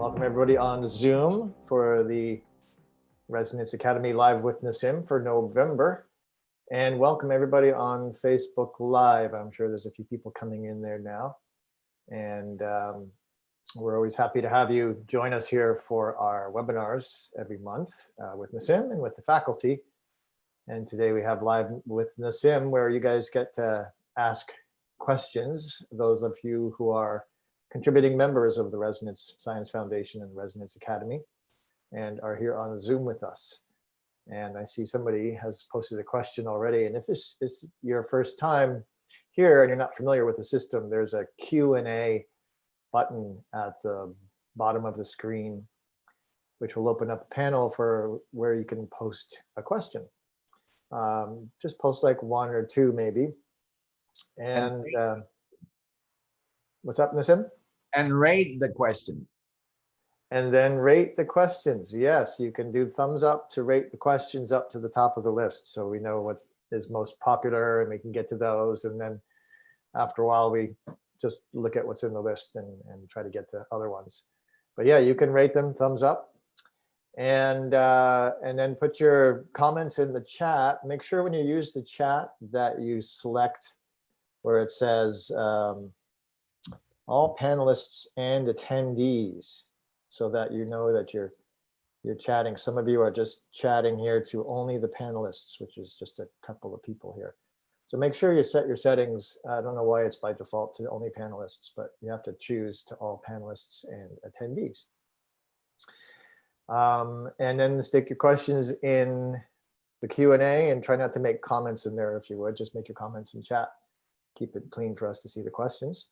Welcome everybody on Zoom for the Resonance Academy Live with Nassim for November. And welcome everybody on Facebook Live. I'm sure there's a few people coming in there now. And we're always happy to have you join us here for our webinars every month with Nassim and with the faculty. And today we have Live with Nassim, where you guys get to ask questions, those of you who are contributing members of the Resonance Science Foundation and Resonance Academy and are here on Zoom with us. And I see somebody has posted a question already. And if this is your first time here and you're not familiar with the system, there's a Q&A button at the bottom of the screen, which will open up a panel for where you can post a question. Just post like one or two maybe. And what's up, Nassim? And rate the questions. And then rate the questions. Yes, you can do thumbs up to rate the questions up to the top of the list, so we know what is most popular and we can get to those. And then after a while, we just look at what's in the list and try to get to other ones. But yeah, you can rate them thumbs up. And then put your comments in the chat. Make sure when you use the chat that you select where it says all panelists and attendees, so that you know that you're chatting. Some of you are just chatting here to only the panelists, which is just a couple of people here. So make sure you set your settings. I don't know why it's by default to only panelists, but you have to choose to all panelists and attendees. And then stick your questions in the Q&A and try not to make comments in there if you would. Just make your comments in chat. Keep it clean for us to see the questions.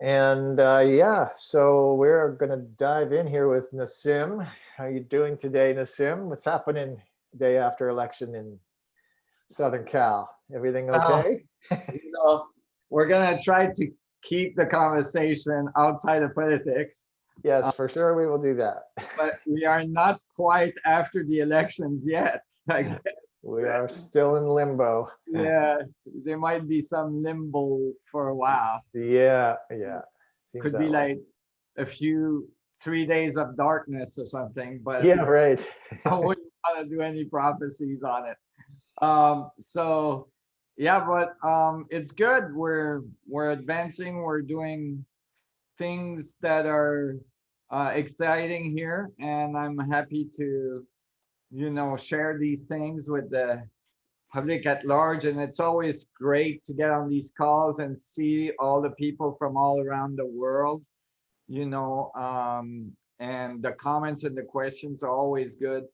And yeah, so we're going to dive in here with Nassim. How are you doing today, Nassim? What's happening day after election in Southern Cal? Everything okay? We're going to try to keep the conversation outside of politics. Yes, for sure we will do that. But we are not quite after the elections yet, I guess. We are still in limbo. Yeah, there might be some limbo for a while. Yeah. Seems could be like a 3 days of darkness or something, but yeah, right. I wouldn't want to do any prophecies on it. So yeah, but it's good. We're advancing. We're doing things that are exciting here, and I'm happy to share these things with the public at large. And it's always great to get on these calls and see all the people from all around the world, and the comments and the questions are always good.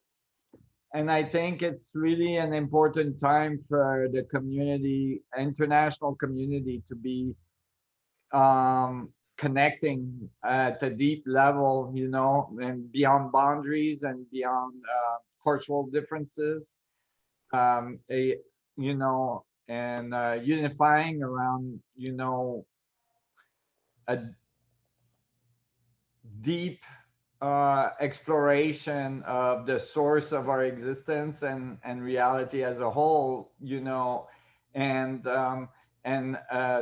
And I think it's really an important time for the community, international community, to be connecting at a deep level, and beyond boundaries and beyond cultural differences, and unifying around, a deep exploration of the source of our existence and reality as a whole, and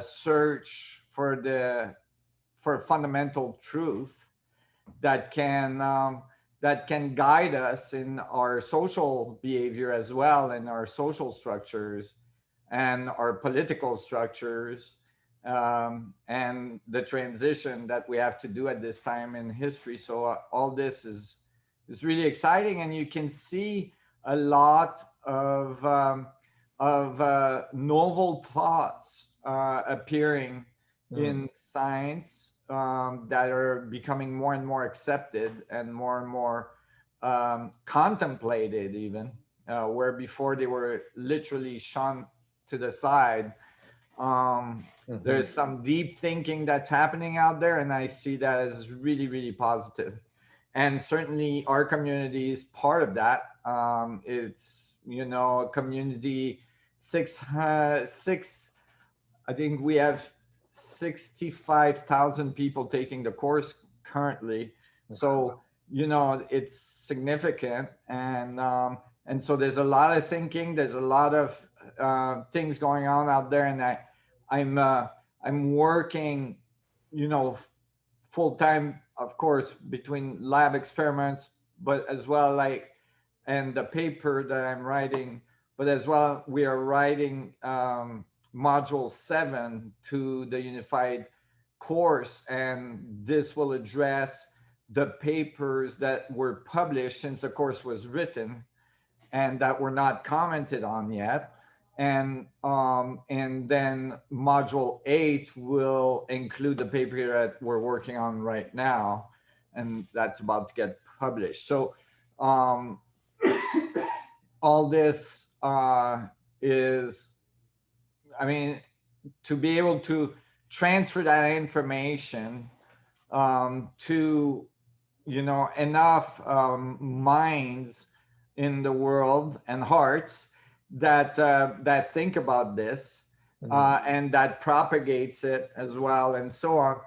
search for fundamental truth that can guide us in our social behavior as well, and our social structures and our political structures, and the transition that we have to do at this time in history. So all this is really exciting, and you can see a lot of novel thoughts appearing in science, that are becoming more and more accepted and more contemplated, even where before they were literally shunned to the side. There's some deep thinking that's happening out there, and I see that as really, really positive. And certainly our community is part of that. It's, a community, I think we have 65,000 people taking the course currently. So, it's significant. And so there's a lot of thinking, there's a lot of things going on out there. And I'm working, full time of course, between lab experiments, but as well and the paper that I'm writing, but as well we are writing module 7 to the unified course, and this will address the papers that were published since the course was written and that were not commented on yet. And then module 8 will include the paper that we're working on right now, and that's about to get published. So all this is, I mean, to be able to transfer that information to, you know, enough minds in the world and hearts that that think about this and that propagates it as well and so on,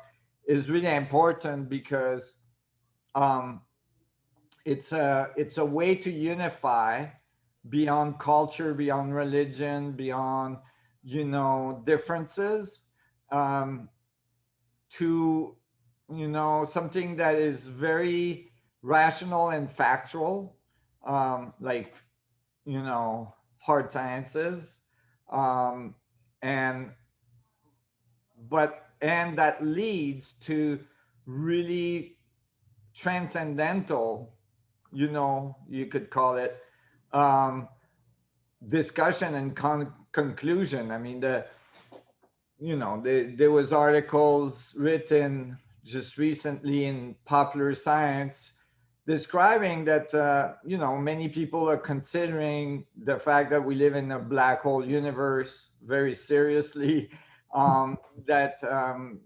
is really important, because it's a way to unify beyond culture, beyond religion, beyond, you know, differences, to, you know, something that is very rational and factual, like, you know, hard sciences, um, and and that leads to really transcendental, you know, you could call it, um, discussion and conclusion. I mean, you know, there was articles written just recently in Popular Science describing that, you know, many people are considering the fact that we live in a black hole universe very seriously, that,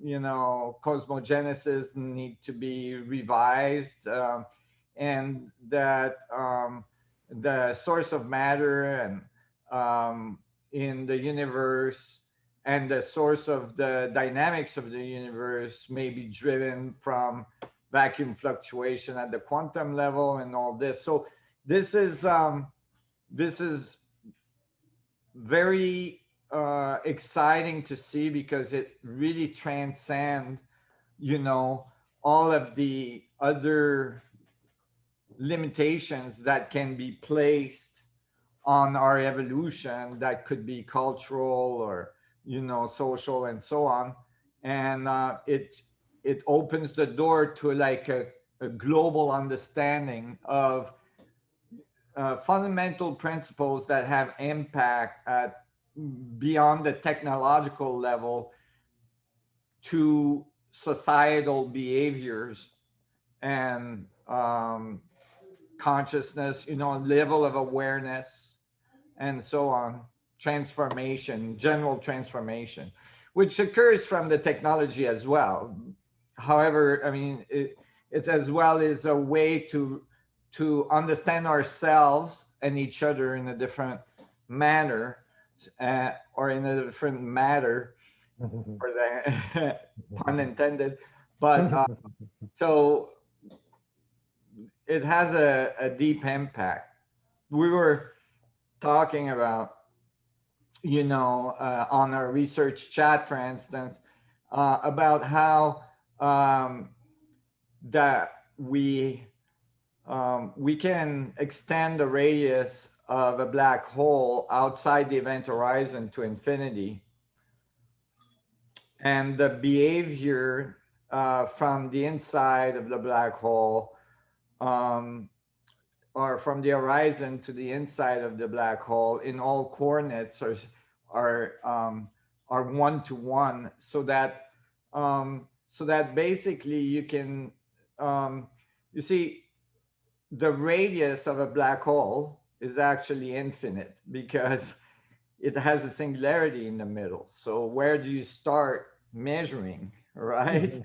you know, cosmogenesis need to be revised, and that the source of matter and in the universe and the source of the dynamics of the universe may be driven from vacuum fluctuation at the quantum level and all this. So this is very exciting to see, because it really transcends, you know, all of the other limitations that can be placed on our evolution, that could be cultural or, you know, social and so on. And it opens the door to like a global understanding of fundamental principles that have impact at beyond the technological level to societal behaviors and consciousness, you know, level of awareness and so on, transformation, general transformation, which occurs from the technology as well. However, I mean, it as well is a way to understand ourselves and each other in a different manner, or in a different matter, for the pun intended. But so it has a deep impact. We were talking about, you know, on our research chat, for instance, about how that we can extend the radius of a black hole outside the event horizon to infinity, and the behavior from the inside of the black hole, or from the horizon to the inside of the black hole in all coordinates are 1-to-1, so that basically you can, you see, the radius of a black hole is actually infinite, because it has a singularity in the middle. So where do you start measuring, right?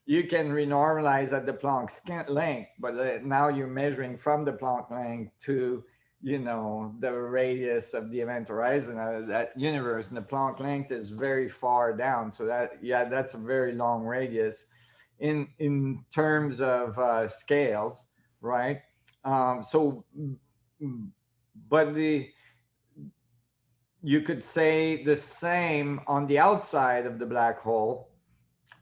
You can renormalize at the Planck's length, but now you're measuring from the Planck length to, you know, the radius of the event horizon of that universe, and the Planck length is very far down. So that, yeah, that's a very long radius in terms of scales, right? So, but you could say the same on the outside of the black hole,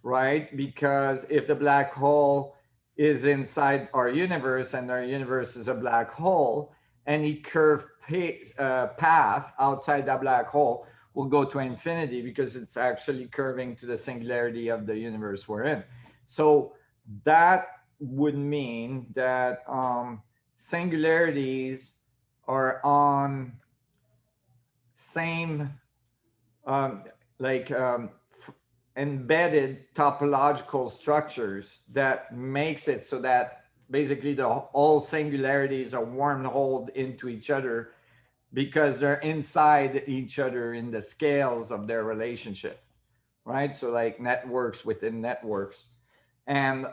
right? Because if the black hole is inside our universe and our universe is a black hole, any curved path outside that black hole will go to infinity because it's actually curving to the singularity of the universe we're in. So that would mean that singularities are on same um, like embedded topological structures that makes it so that basically all singularities are wormholed into each other because they're inside each other in the scales of their relationship, right? So like networks within networks, and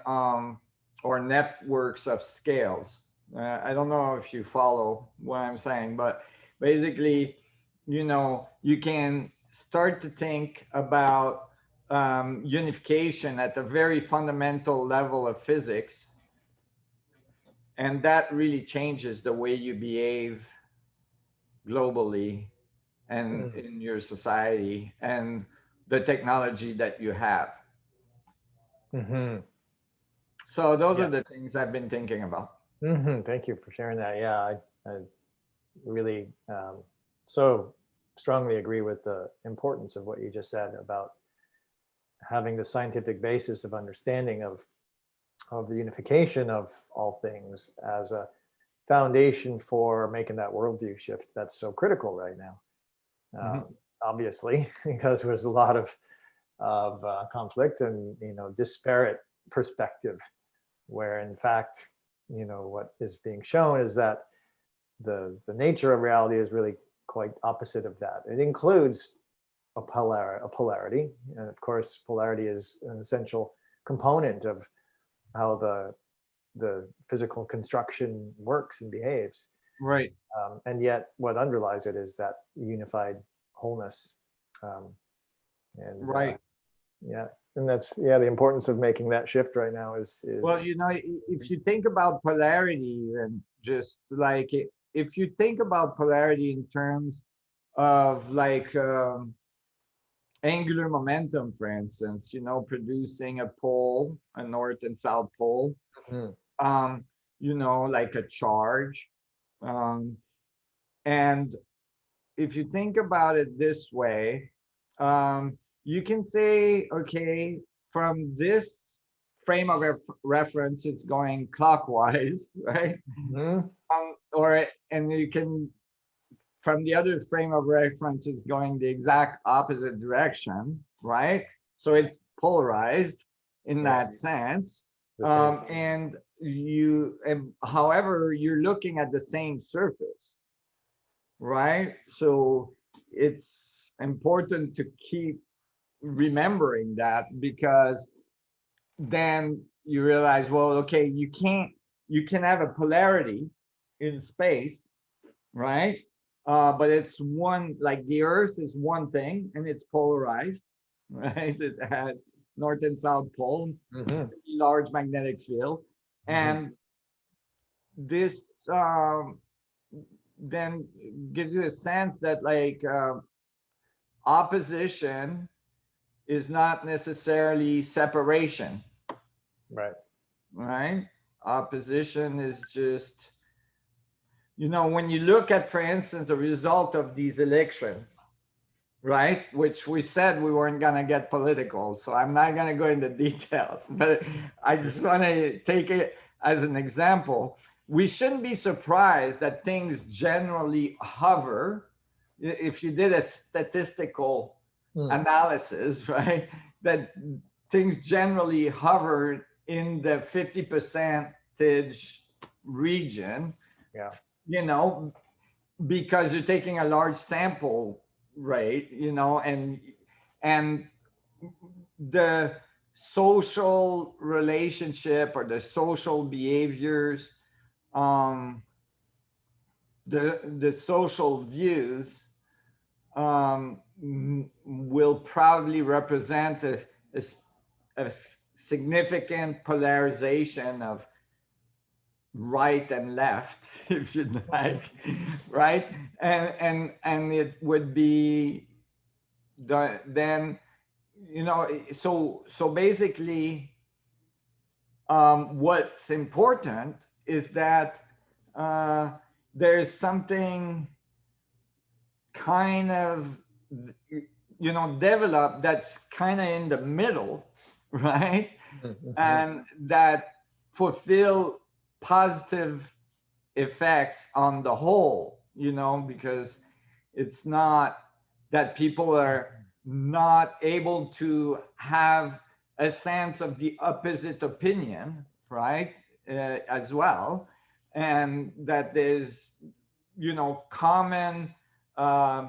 or networks of scales. I don't know if you follow what I'm saying, but basically, you can start to think about unification at a very fundamental level of physics, and that really changes the way you behave globally and Mm. in your society and the technology that you have. Mm-hmm. So those are Yeah. the things I've been thinking about. Mm-hmm. Thank you for sharing that. Yeah, I really so strongly agree with the importance of what you just said about having the scientific basis of understanding of the unification of all things as a foundation for making that worldview shift that's so critical right now. Mhm. Obviously, because there's a lot of conflict and disparate perspective, where in fact what is being shown is that the nature of reality is really quite opposite of that. It includes a polarity, and of course, polarity is an essential component of how the physical construction works and behaves. Right, And yet, what underlies it is that unified wholeness. Um, and right. yeah, and that's the importance of making that shift right now Well, is if you think about polarity and just like if you think about polarity in terms of like angular momentum, for instance, producing a pole, a north and south pole, Mhm. um, like a charge. Um, and if you think about it this way, you can say, okay, from this frame of reference, it's going clockwise, right? Mhm. And you can, from the other frame of reference, it's going the exact opposite direction, right? So it's polarized in Right. that sense. The same. However, you're looking at the same surface, right? So it's important to keep remembering that, because then you realize, well, okay, you can have a polarity in space, right? But it's one, like the Earth is one thing and it's polarized, right? It has north and south pole, Mhm. large magnetic field, Mhm. and this then gives you a sense that like opposition is not necessarily separation, Right. right? Opposition is just, when you look at, for instance, the result of these elections, right? Which we said we weren't going to get political. So I'm not going to go into details, but I just want to take it as an example. We shouldn't be surprised that things generally hover. If you did a statistical Mm. analysis, right, that things generally hover in the 50 percentage region, Yeah. you know, because you're taking a large sample rate, and the social relationship or the social behaviors, um, the social views will probably represent a significant polarization of right and left, if you like, right? And it would be then you know, so basically, what's important is that there's something kind of, you know, developed that's kind of in the middle, right? Mhm. And that fulfill positive effects on the whole, you know, because it's not that people are not able to have a sense of the opposite opinion, right? As well. And that there's, you know, uh,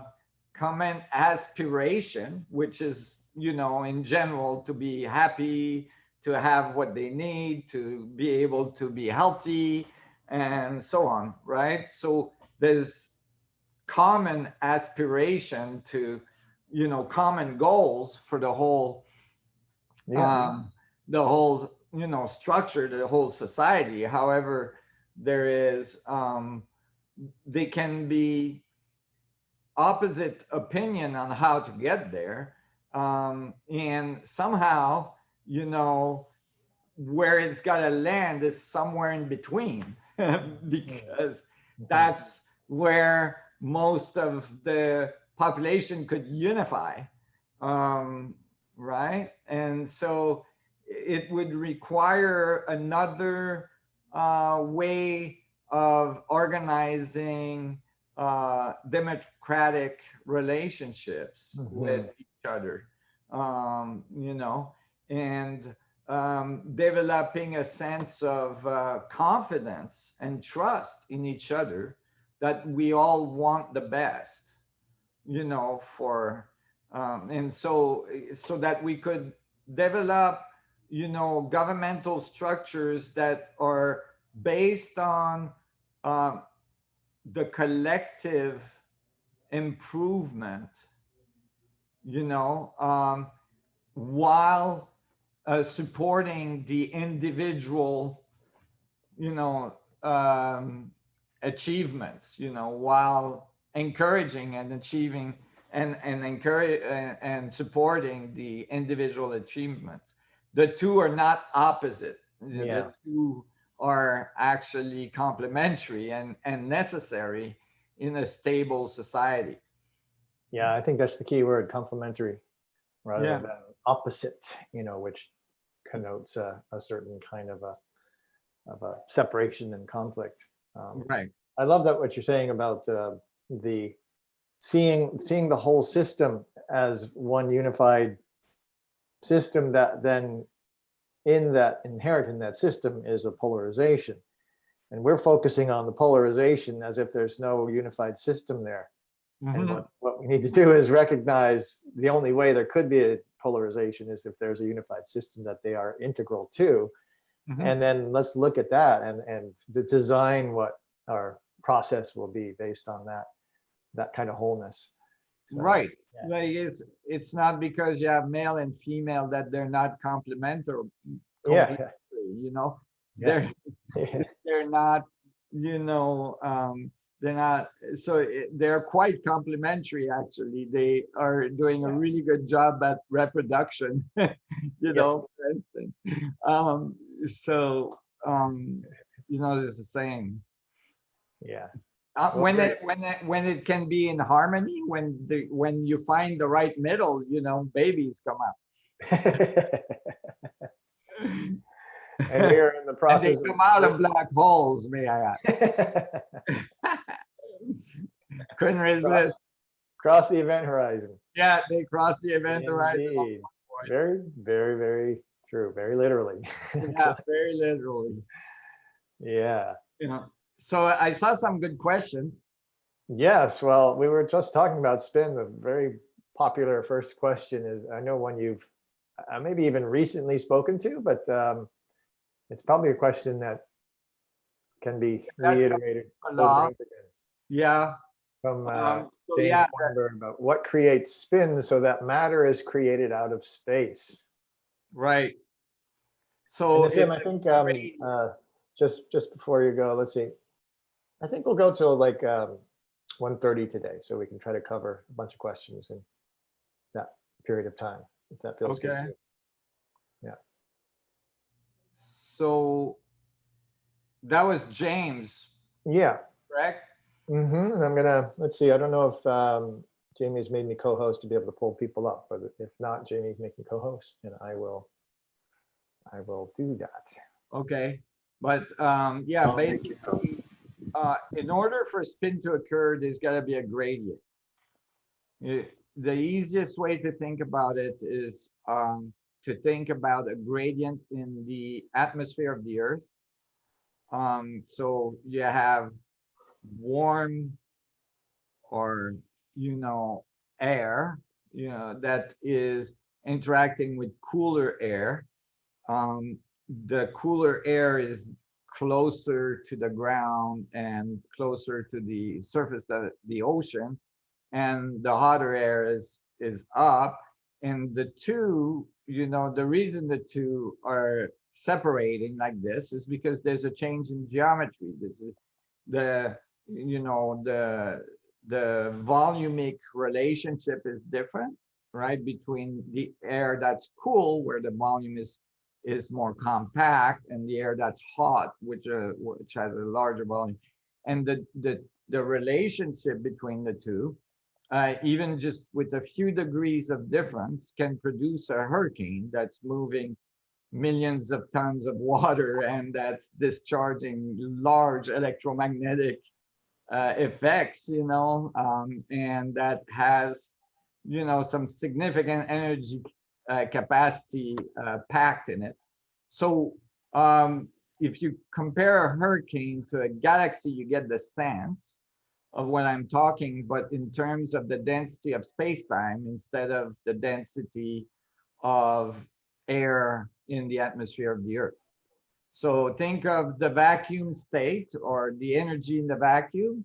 common aspiration, which is, you know, in general, to be happy, to have what they need, to be able to be healthy, and so on, right? So there's common aspiration to, you know, common goals for Yeah. the whole, you know, structure, the whole society. However, there is they can be opposite opinion on how to get there, and somehow, you know, where it's got to land is somewhere in between because Mhm. that's where most of the population could unify, um, right? And so it would require another way of organizing democratic relationships with Mhm. each other, you know, and developing a sense of confidence and trust in each other, that we all want the best, you know, for and so that we could develop, you know, governmental structures that are based on um, the collective improvement, you know, while supporting the individual, you know, achievements, you know, while encouraging and achieving and encourage and supporting the individual achievements. The two are not opposite. The Yeah. two are actually complementary and necessary in a stable society. Yeah. I think that's the key word, complementary, rather Yeah, than opposite, which connotes a certain kind of a separation and conflict. right. I love that what you're saying about the seeing the whole system as one unified system, that then in that inherent in that system is a polarization, and we're focusing on the polarization as if there's no unified system there. And Hmm. what we need to do is recognize the only way there could be a polarization is if there's a unified system that they are integral to. Hmm. And then let's look at that and design what our process will be based on that kind of wholeness. So Right. Like it's not because you have male and female that they're not yeah, complementary, you know. yeah, They're yeah, they're not, you know, they're not, so they're quite complementary actually. They are doing a yeah. really good job at reproduction, you Yes, know, for instance. Um, so you know, it's the same. yeah. Well, great. When it can be in harmony, when you find the right middle, you know, babies come And we out. are in the And they process of come out of black holes, may I add. Couldn't resist. cross cross the event horizon. Yeah, they cross the event horizon at Indeed. one point. Very, very, very true. Very literally, Yeah, actually. very literally. Yeah. You know. So I saw some good questions. Yes. Well, we were just talking about spin. The very popular first question is, I know one you've maybe even recently spoken to, but it's probably a question that can be That comes reiterated a over and lot. over again Yeah. from So James yeah, Weinberg about what creates spin so that matter is created out of space. right. And So Nassim, it's I think a great. just before you go, let's see. I think we'll go till like 1:30 today, so we can try to cover a bunch of questions in that period of time. if that feels good to you. Yeah. So that was James, Yeah. correct? And I'm gonna, let's see, I don't know if Jamie's made me co-host to be able to pull people up, but if not, Jamie can make me co-host, and I will do that. Okay, but yeah, basically, in order for spin to occur, there's got to be a gradient. The easiest way to think about it is to think about a gradient in the atmosphere of the Earth. So you have warm, or air, that is interacting with cooler air. The cooler air is closer to the ground and closer to the surface of the ocean, and the hotter air is up. And the two, the reason the two are separating like this is because there's a change in geometry. This is the the volumic relationship is different, right, between the air that's cool, where the volume is more compact, and the air that's hot, which has a larger volume. And the relationship between the two, even just with a few degrees of difference, can produce a hurricane that's moving millions of tons of water and that's discharging large electromagnetic effects, and that has, some significant energy capacity packed in it. So if you compare a hurricane to a galaxy, you get the sense of what I'm talking, but in terms of the density of space-time instead of the density of air in the atmosphere of the Earth. So think of the vacuum state, or the energy in the vacuum,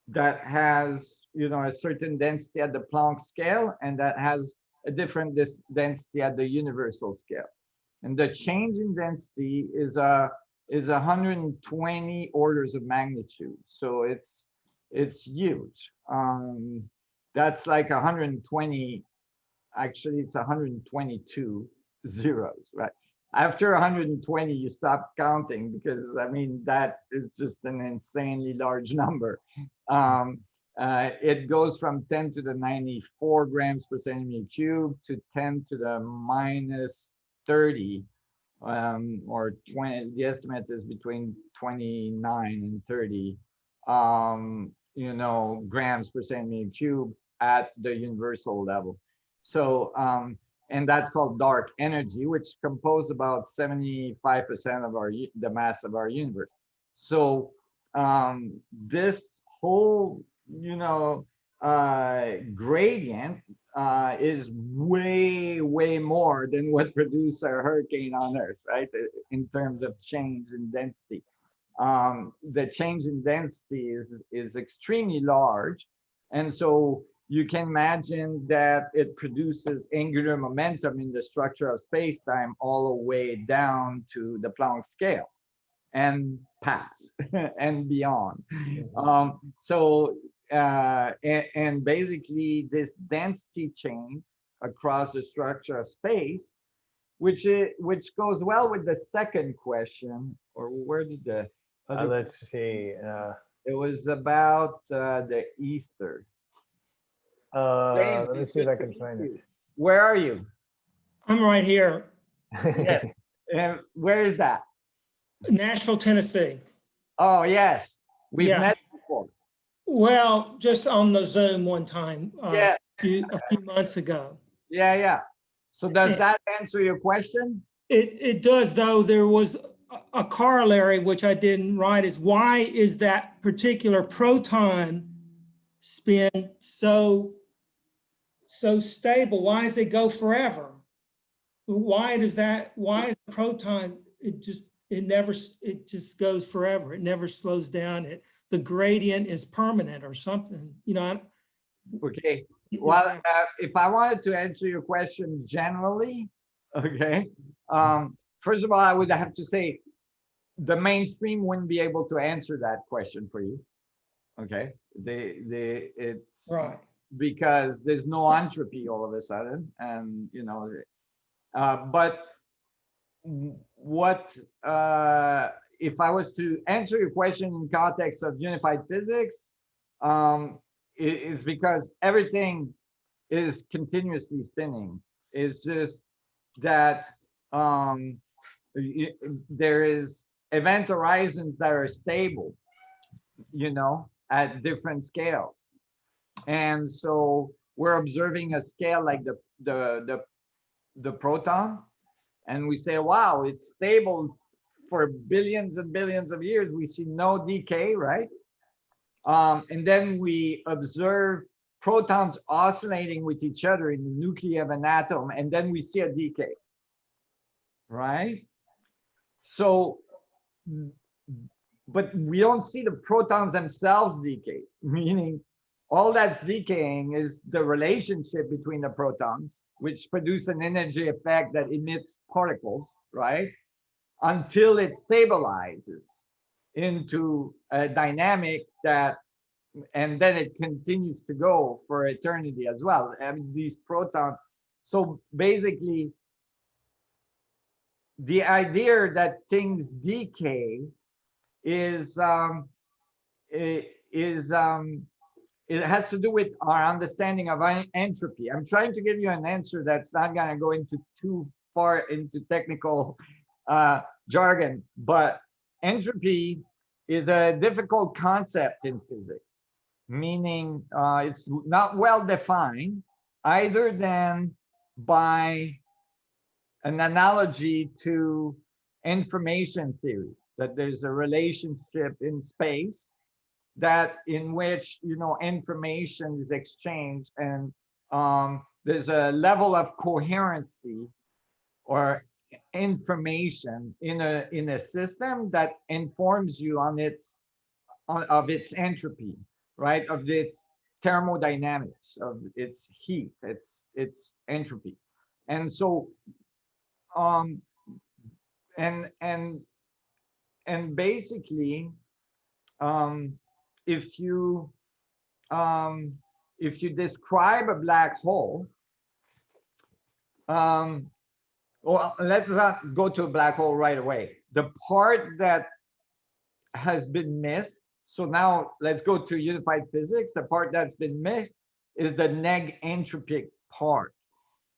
that has, a certain density at the Planck scale, and that has a different density at the universal scale. And the change in density is 120 orders of magnitude. So it's huge. That's like 120. Actually, it's 122 zeros, right? After 120, you stop counting, because I mean, that is just an insanely large number. It goes from 10 to the 94 grams per centimeter cubed to 10 to the minus 30, or 20. The estimate is between 29 and 30, grams per centimeter cubed at the universal level. So, and that's called dark energy, which composes about 75% of the mass of our universe. So this whole, gradient is way more than what produced a hurricane on Earth, right? In terms of change in density. The change in density is extremely large. And so you can imagine that it produces angular momentum in the structure of space-time all the way down to the Planck scale and past and beyond. And basically this density change across the structure of space, which goes well with the second question, or where did the let's see. it was about the ether. James, Let me see if I can find it. Where are you? I'm right here. Yes. And where is that? Nashville, Tennessee. Oh, yes. We've met before. Well, just on the Zoom one time, Yeah. a few months ago. Yeah. So does that answer your question? It does, though. There was a corollary, which I didn't write, is why is that particular proton spin so stable? Why does it go forever? Why is the proton, it just goes forever. It never slows down. The gradient is permanent or something, Okay. Well, if I wanted to answer your question generally, okay. First of all, I would have to say the mainstream wouldn't be able to answer that question for you. Okay. It's right. because there's no entropy all of a sudden, and you know, but what if I was to answer your question in context of unified physics, it's because everything is continuously spinning. It's just that um, there is event horizons that are stable, you know, at different scales. And so we're observing a scale like the proton, and we say, wow, it's stable for billions and billions of years. We see no decay, right? And then we observe protons oscillating with each other in the nuclei of an atom, and then we see a decay, right? So, but we don't see the protons themselves decay, meaning all that's decaying is the relationship between the protons, which produce an energy effect that emits particles, right? Until it stabilizes into a dynamic that, and then it continues to go for eternity as well. I mean, these protons. So basically, the idea that things decay is it has to do with our understanding of entropy. I'm trying to give you an answer that's not going to go into too far into technical jargon, but entropy is a difficult concept in physics, meaning it's not well defined either than by an analogy to information theory, that there's a relationship in space that in which, you know, information is exchanged, and there's a level of coherency or information in a system that informs you on its of its entropy, right, of its thermodynamics, of its heat, its entropy. And so um and and and basically um if you um if you describe a black hole, um well, let's not go to a black hole right away. The part that has been missed, so now let's go to unified physics. The part that's been missed is the neg entropic part.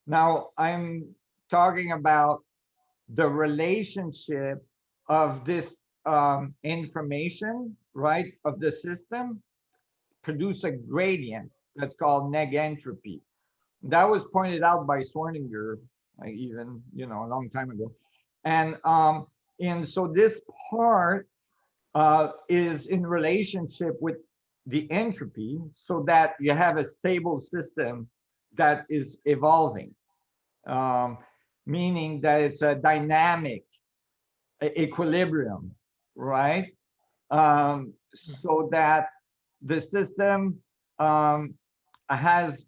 Now I'm talking about the relationship of this information, right, of the system, produce a gradient that's called neg entropy. That was pointed out by Swerninger, even, you know, a long time ago. And so this part is in relationship with the entropy, so that you have a stable system that is evolving, meaning that it's a dynamic equilibrium, right? So that the system has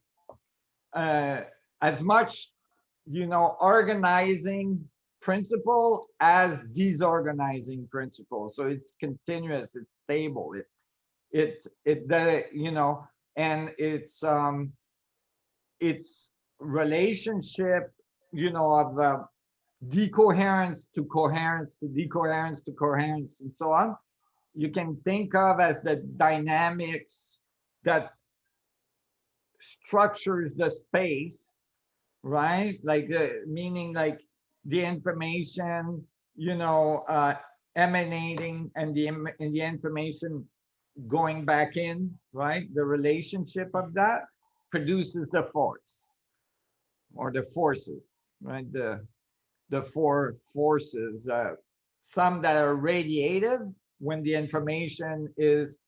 as much, you know, organizing principle as disorganizing principle. So it's continuous, it's stable, you know, and it's relationship, you know, of decoherence to coherence to decoherence to coherence and so on, you can think of as the dynamics that structures the space, right? Like meaning like the information, you know, emanating, and the information going back in, right? The relationship of that produces the force or the forces, right? The four forces, some that are radiative when the information is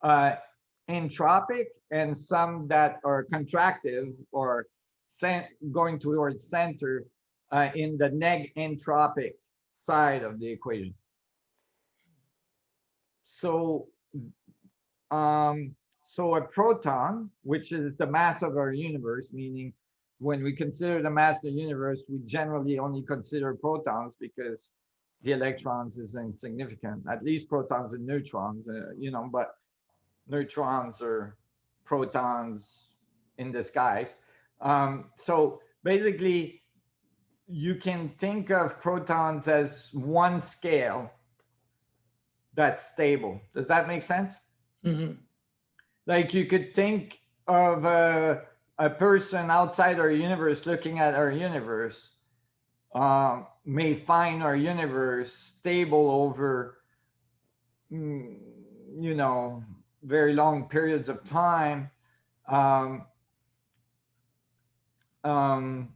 entropic, and some that are contractive or going towards center in the neg entropic side of the equation. So, so a proton, which is the mass of our universe, meaning when we consider the mass of the universe, we generally only consider protons because the electrons is insignificant, at least protons and neutrons, you know, but neutrons or protons in disguise. So basically, you can think of protons as one scale that's stable. Does that make sense? Mm-hmm. Like you could think of a person outside our universe looking at our universe, may find our universe stable over, you know, very long periods of time. Um, um,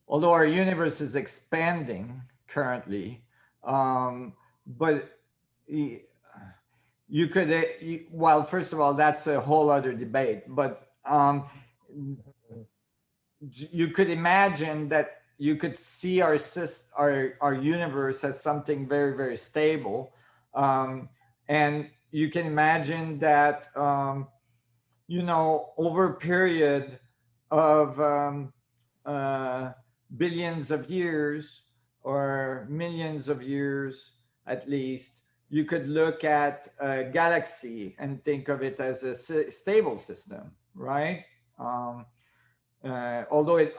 Although our universe is expanding currently, but you could, well, first of all, that's a whole other debate, but you could imagine that you could see our universe as something very, very stable. And you can imagine that, you know, over a period of billions of years or millions of years at least, you could look at a galaxy and think of it as a stable system, right? Although it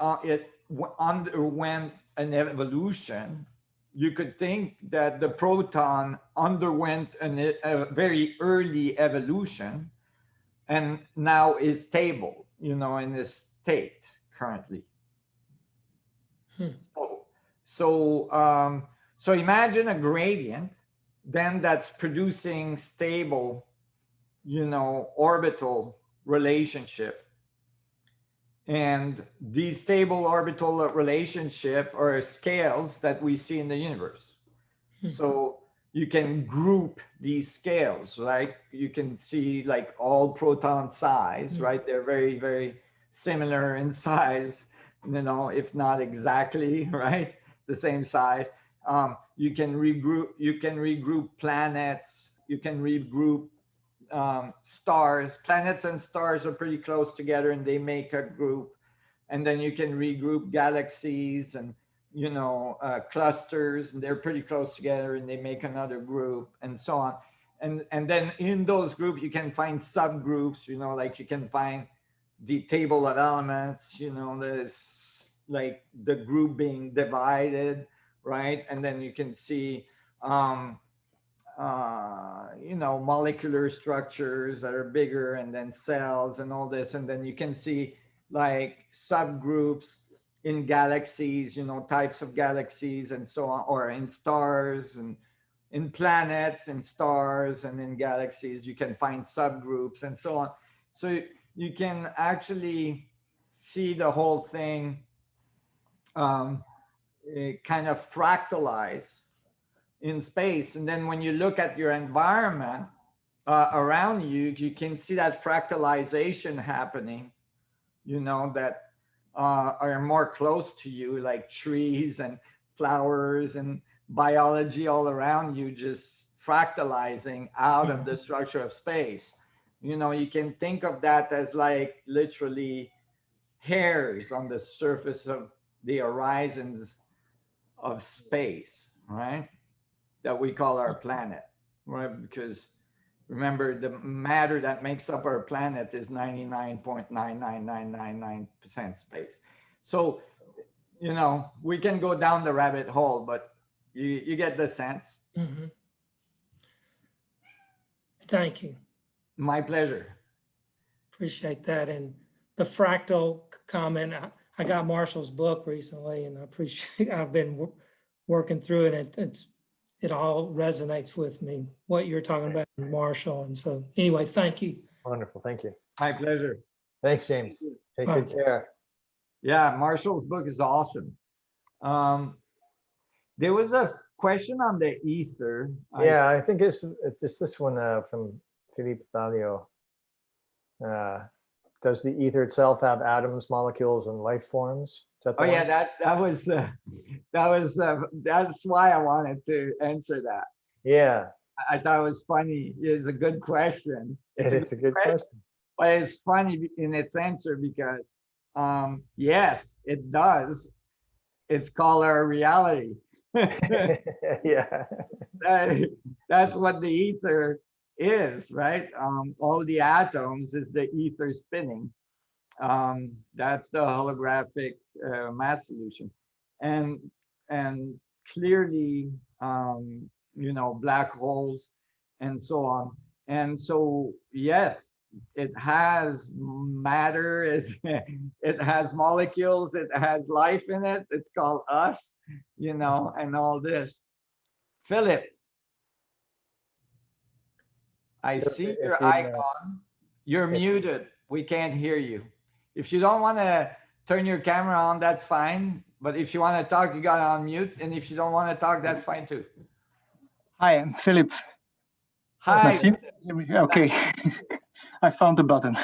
underwent an evolution, you could think that the proton underwent a very early evolution and now is stable, you know, in this state currently. So imagine a gradient then that's producing stable, you know, orbital relationship. And these stable orbital relationship are scales that we see in the universe. So you can group these scales, right? You can see like all proton size, right? They're very, very similar in size, you know, if not exactly, right? The same size. You can regroup planets, you can regroup stars. Planets and stars are pretty close together and they make a group. And then you can regroup galaxies and, you know, clusters, and they're pretty close together and they make another group, and so on. And then in those groups you can find subgroups, you know, like you can find the table of elements, you know, this like the group being divided, right? And then you can see you know, molecular structures that are bigger, and then cells and all this. And then you can see like subgroups in galaxies, you know, types of galaxies and so on, or in stars and in planets and stars and in galaxies, you can find subgroups and so on. So you can actually see the whole thing kind of fractalize in space. And then when you look at your environment around you, you can see that fractalization happening, you know, that are more close to you, like trees and flowers and biology all around you, just fractalizing out of the structure of space. You know, you can think of that as like literally hairs on the surface of the horizons of space, right? That we call our planet, right? Because remember, the matter that makes up our planet is 99.99999% space. So, you know, we can go down the rabbit hole, but you get the sense. Mm-hmm. Thank you. My pleasure. Appreciate that. And the fractal comment, I got Marshall's book recently, and I appreciate, I've been working through it. It all resonates with me, what you're talking about, Marshall. And so anyway, thank you. Wonderful. Thank you. My pleasure. Thanks, James. Take good care. Yeah, Marshall's book is awesome. There was a question on the ether. Yeah, I think it's this one from Philippe Balliot. Does the ether itself have atoms, molecules, and life forms? Is that the one? Yeah, that's why I wanted to answer that. Yeah, I thought it was funny. It's a good question. it's a good question. But it's funny in its answer because, yes, it does. It's called our reality. Yeah. That's what the ether is, right? All the atoms is the ether spinning. That's the holographic mass solution, and and clearly, black holes and so on. And so, yes, it has matter. It has molecules. It has life in it. It's called us, and all this. Philip, I see If your you icon. You're if muted. We can't hear you. If you don't want to turn your camera on, that's fine. But if you want to talk, you got to unmute. And if you don't want to talk, that's fine too. Hi, I'm Philip. Hi. Nassim? Okay, I found the button.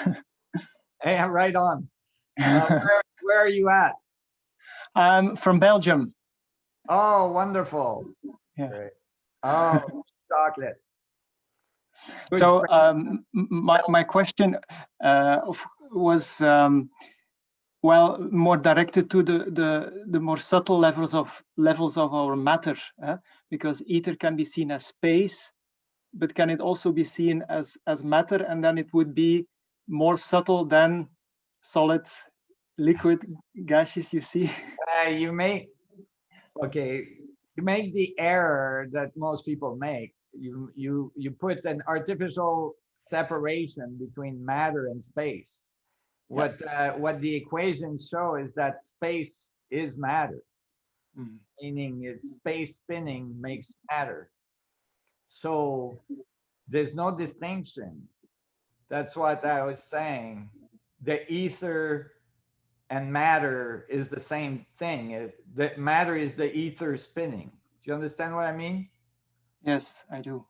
Hey, right on. Where are you at? I'm from Belgium. Oh, wonderful. Yeah. Right. Oh, chocolate. Good So friend. my question was well, more directed to the more subtle levels of our matter, because ether can be seen as space, but can it also be seen as matter, and then it would be more subtle than solid, liquid, gaseous, you see? You make the error that most people make. You put an artificial separation between matter and space. What the equations show is that space is matter, meaning it's space spinning makes matter. So there's no distinction. That's what I was saying. The ether and matter is the same thing. The matter is the ether spinning. Do you understand what I mean? Yes, I do.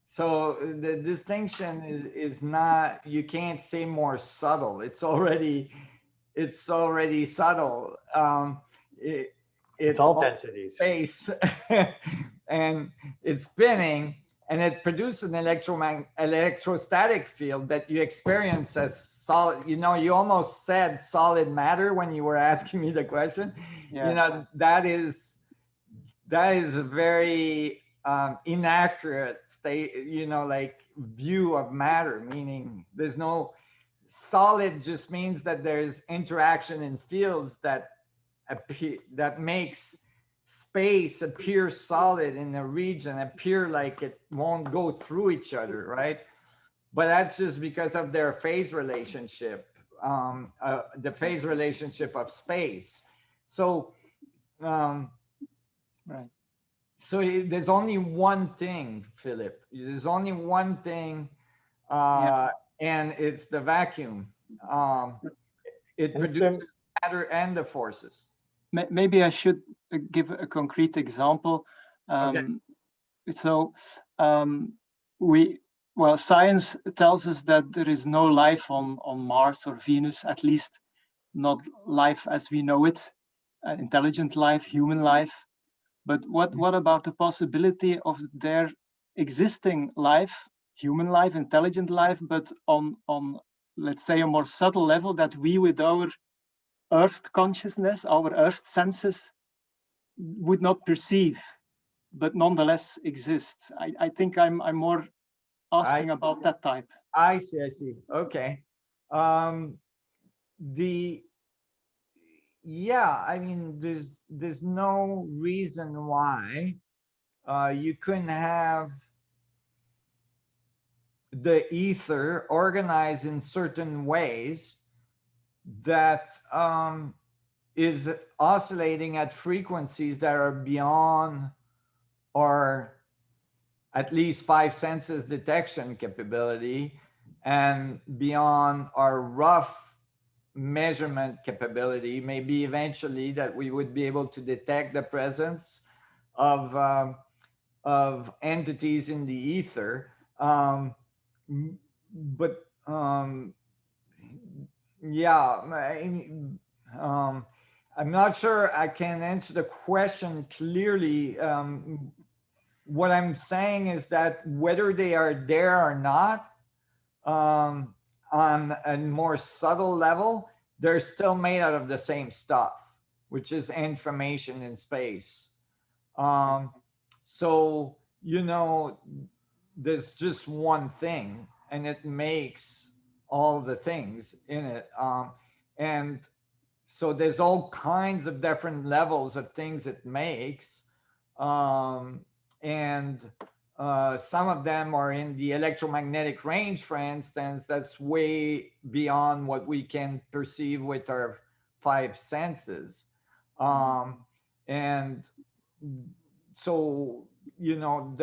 So the distinction is not, you can't say more subtle. It's already subtle. It's all densities. Space and it's spinning, and it produces an electrostatic field that you experience as solid. You almost said solid matter when you were asking me the question. Yeah. That is a very inaccurate view of matter, meaning there's no solid. Just means that there's interaction in fields that makes space appear solid in a region, appear like it won't go through each other, right? But that's just because of their phase relationship, the phase relationship of space. So Right. so there's only one thing, Philip. There's only one thing, and it's the vacuum. It produces matter and the forces. Maybe I should give a concrete example. Okay. So science tells us that there is no life on Mars or Venus, at least not life as we know it, intelligent life, human life. But what about the possibility of there existing life, human life, intelligent life, but on let's say a more subtle level that we, with our Earth consciousness, our Earth senses, would not perceive, but nonetheless exists? I think I'm more asking about that type. I see. Okay. I mean, there's no reason why you couldn't have the ether organized in certain ways that is oscillating at frequencies that are beyond, or at least five senses detection capability, and beyond our rough measurement capability. Maybe eventually that we would be able to detect the presence of entities in the ether. But I'm not sure I can answer the question clearly. What I'm saying is that whether they are there or not, on a more subtle level, they're still made out of the same stuff, which is information in space. So there's just one thing, and it makes all the things in it. And so there's all kinds of different levels of things it makes. And some of them are in the electromagnetic range, for instance, that's way beyond what we can perceive with our five senses. And so, you know,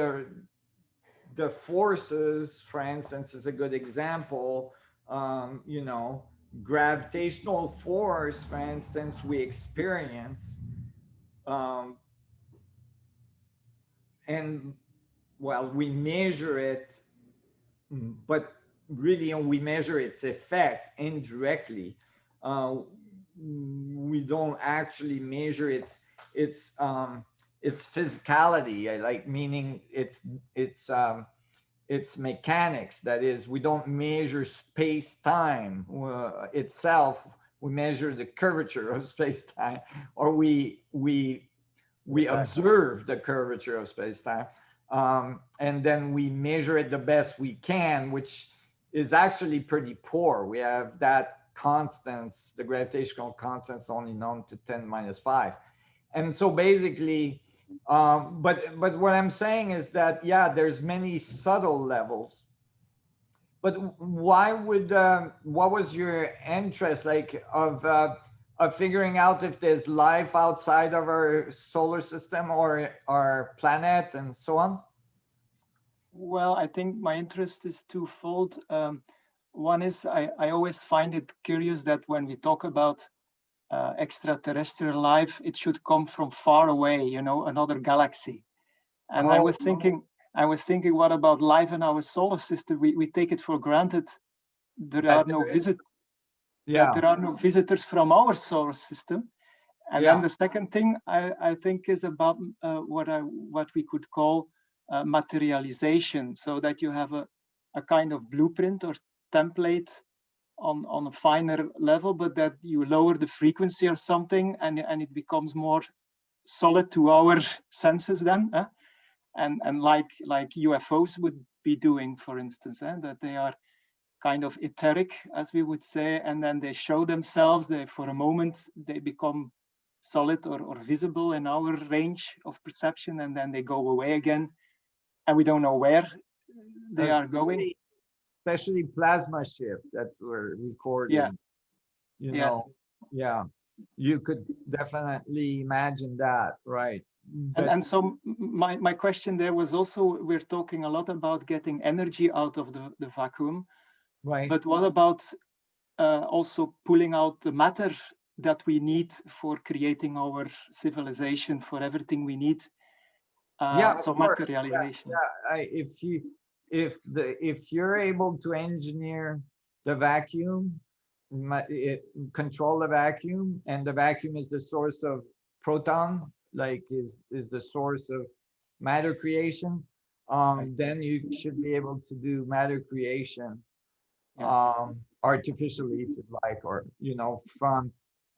the forces, for instance, is a good example. You know, gravitational force, for instance, we experience. And well, we measure it, but really we measure its effect indirectly. We don't actually measure its physicality, like meaning its mechanics. That is, we don't measure space-time itself. We measure the curvature of space-time, or we observe the curvature of space-time, and then we measure it the best we can, which is actually pretty poor. We have that constants, the gravitational constants, only known to 10⁻⁵. And so basically, but what I'm saying is that, yeah, there's many subtle levels. But why would what was your interest, like, of figuring out if there's life outside of our solar system or our planet and so on? Well, I think my interest is twofold. One is I always find it curious that when we talk about extraterrestrial life, it should come from far away, you know, another galaxy. And I was thinking, what about life in our solar system? We take it for granted. There are no visitors from our solar system. And then the second thing I think is about what we could call materialization, so that you have a kind of blueprint or template on a finer level, but that you lower the frequency or something, and it becomes more solid to our senses then. And like UFOs would be doing, for instance, that they are kind of etheric, as we would say, and then they show themselves, for a moment they become solid or visible in our range of perception, and then they go away again, and we don't know where they are going. Especially plasma shift that were recorded. Yeah. You know, yeah, you could definitely imagine that, right? And so my question there was also, we're talking a lot about getting energy out of the vacuum, right? But what about also pulling out the matter that we need for creating our civilization, for everything we need? So materialization. If you're able to engineer the vacuum, control the vacuum, and the vacuum is the source of proton, like is the source of matter creation, then you should be able to do matter creation artificially, if you like, or, you know, from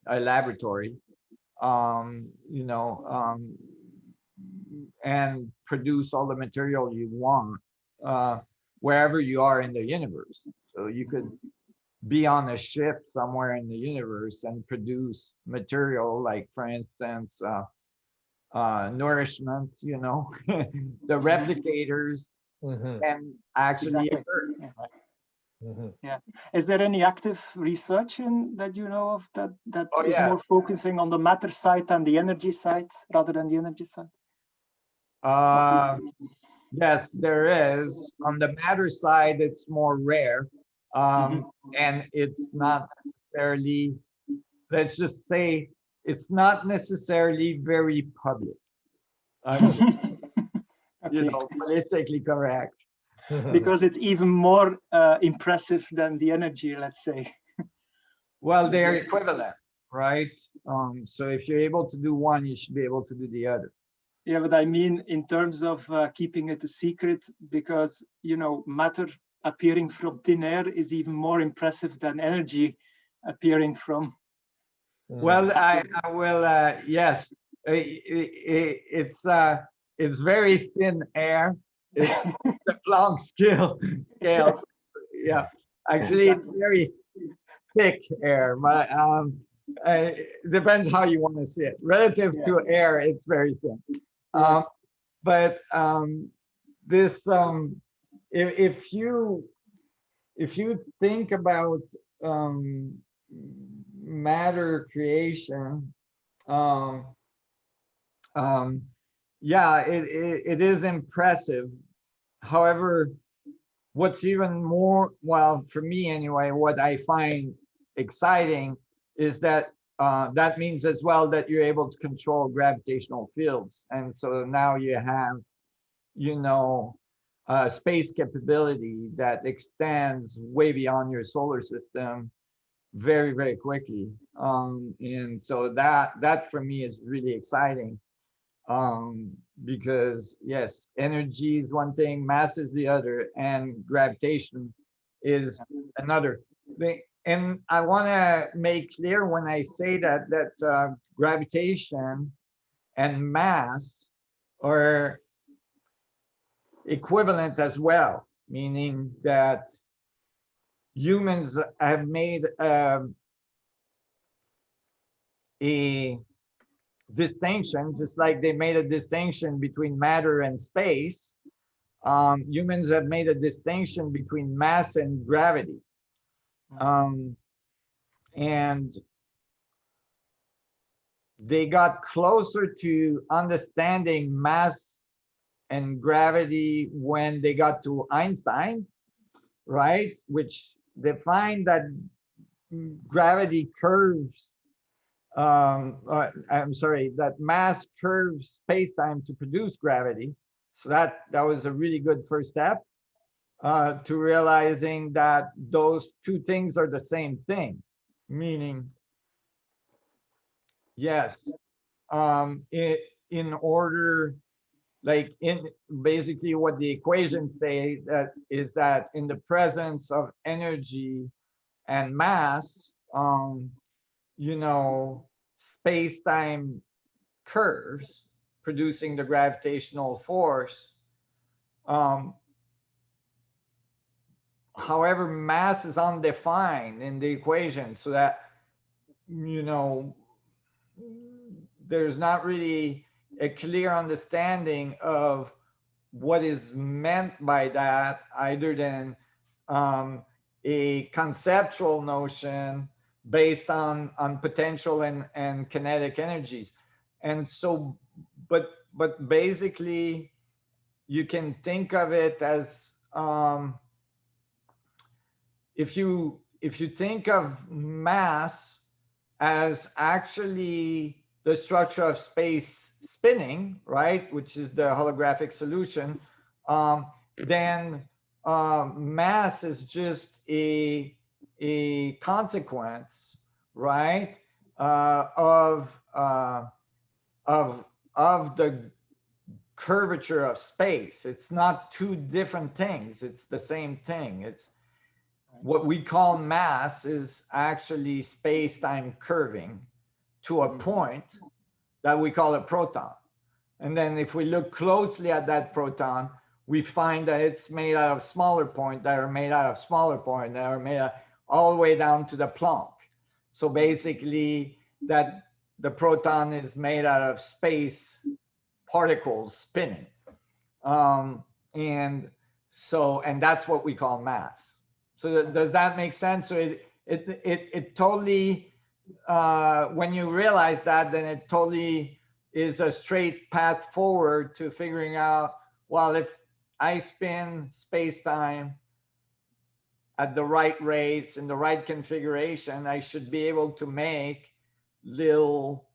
a laboratory, you know, and produce all the material you want wherever you are in the universe. So you could be on a ship somewhere in the universe and produce material, like, for instance, nourishment, you know, the replicators, and actually Yeah. Is there any active research that you know of that is more focusing on the matter side than the energy side, rather than the energy side? Yes, there is. On the matter side, it's more rare, and it's not necessarily, let's just say, it's not necessarily very public. You know, politically correct. Because it's even more impressive than the energy, let's say. Well, they're equivalent, right? So if you're able to do one, you should be able to do the other. Yeah, but I mean in terms of keeping it a secret, because, you know, matter appearing from thin air is even more impressive than energy appearing from. Well, I will. Yes, it's very thin air, It's the Planck scale. Yeah, actually, it's very thick air, but depends how you want to see it. Relative to air, it's very thin. Yes. But this, if you think about matter creation, um, yeah, it is impressive. However, what's even more, well, for me anyway, what I find exciting is that that means as well that you're able to control gravitational fields. And so now you have, you know, space capability that extends way beyond your solar system very, very quickly. And so that for me is really exciting, because yes, energy is one thing, mass is the other, and gravitation is another thing. And I want to make clear when I say that gravitation and mass are equivalent as well, meaning that humans have made a distinction, just like they made a distinction between matter and space. Humans have made a distinction between mass and gravity. And they got closer to understanding mass and gravity when they got to Einstein, right? Which defined that gravity curves, I'm sorry, that mass curves space-time to produce gravity. So that was a really good first step to realizing that those two things are the same thing, meaning, yes, in order, like in basically what the equations say, that is that in the presence of energy and mass, you know, space-time curves producing the gravitational force. However, mass is undefined in the equation, so that, you know, there's not really a clear understanding of what is meant by that, other than a conceptual notion based on potential and kinetic energies. And so, but basically, you can think of it as, if you think of mass as actually the structure of space spinning, right, which is the holographic solution, then mass is just a consequence, right, of the curvature of space. It's not two different things, it's the same thing. It's what we call mass is actually space-time curving to a point that we call a proton. And then if we look closely at that proton, we find that it's made out of smaller points that are made out of smaller points that are made all the way down to the Planck. So basically, that the proton is made out of space particles spinning. And that's what we call mass. So does that make sense? So it totally, when you realize that, then it totally is a straight path forward to figuring out, well, if I spin space-time at the right rates in the right configuration, I should be able to make little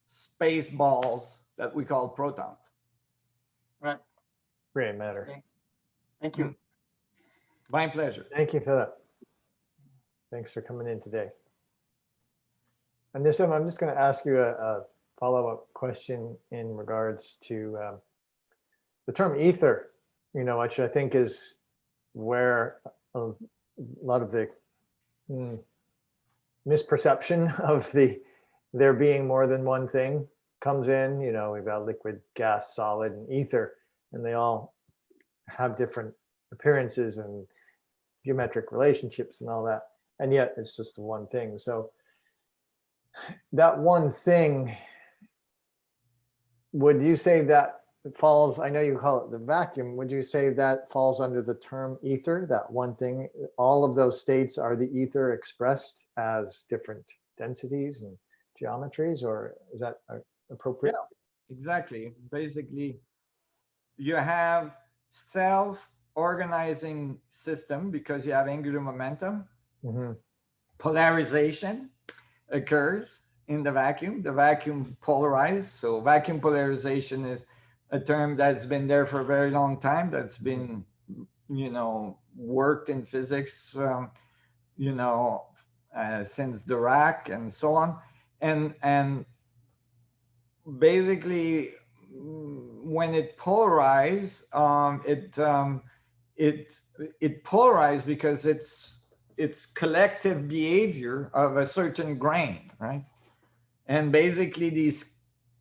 space balls that we call protons. Right. Great matter. Okay. Thank you. My pleasure. Thank you, Philip. Thanks for coming in today. And this time, I'm just going to ask you a follow-up question in regards to the term ether, you know, which I think is where a lot of the misperception of there being more than one thing comes in. You know, we've got liquid, gas, solid, and ether, and they all have different appearances and geometric relationships and all that, and yet it's just the one thing. So that one thing, would you say that falls, I know you call it the vacuum, would you say that falls under the term ether, that one thing? All of those states are the ether expressed as different densities and geometries, or is that appropriate? Yeah, exactly. Basically, you have self-organizing system because you have angular momentum. Mm-hmm. Polarization occurs in the vacuum polarized. So vacuum polarization is a term that's been there for a very long time, that's been, you know, worked in physics, you know, since Dirac and so on. And basically, when it polarized, it polarized because it's collective behavior of a certain grain, right? And basically these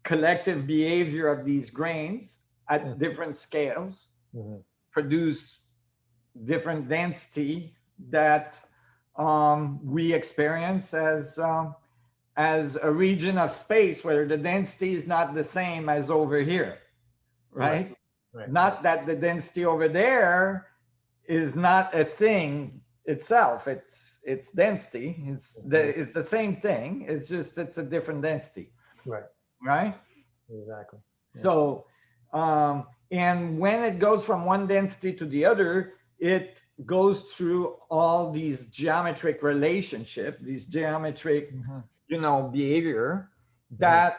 collective behavior of these grains at different scales produce different density that we experience as a region of space where the density is not the same as over here, right? Right. Not that the density over there is not a thing itself. It's density. It's the same thing. It's just it's a different density. Right. Right. Exactly. Yeah. So, and when it goes from one density to the other, it goes through all these geometric relationship, these geometric, you know, behavior that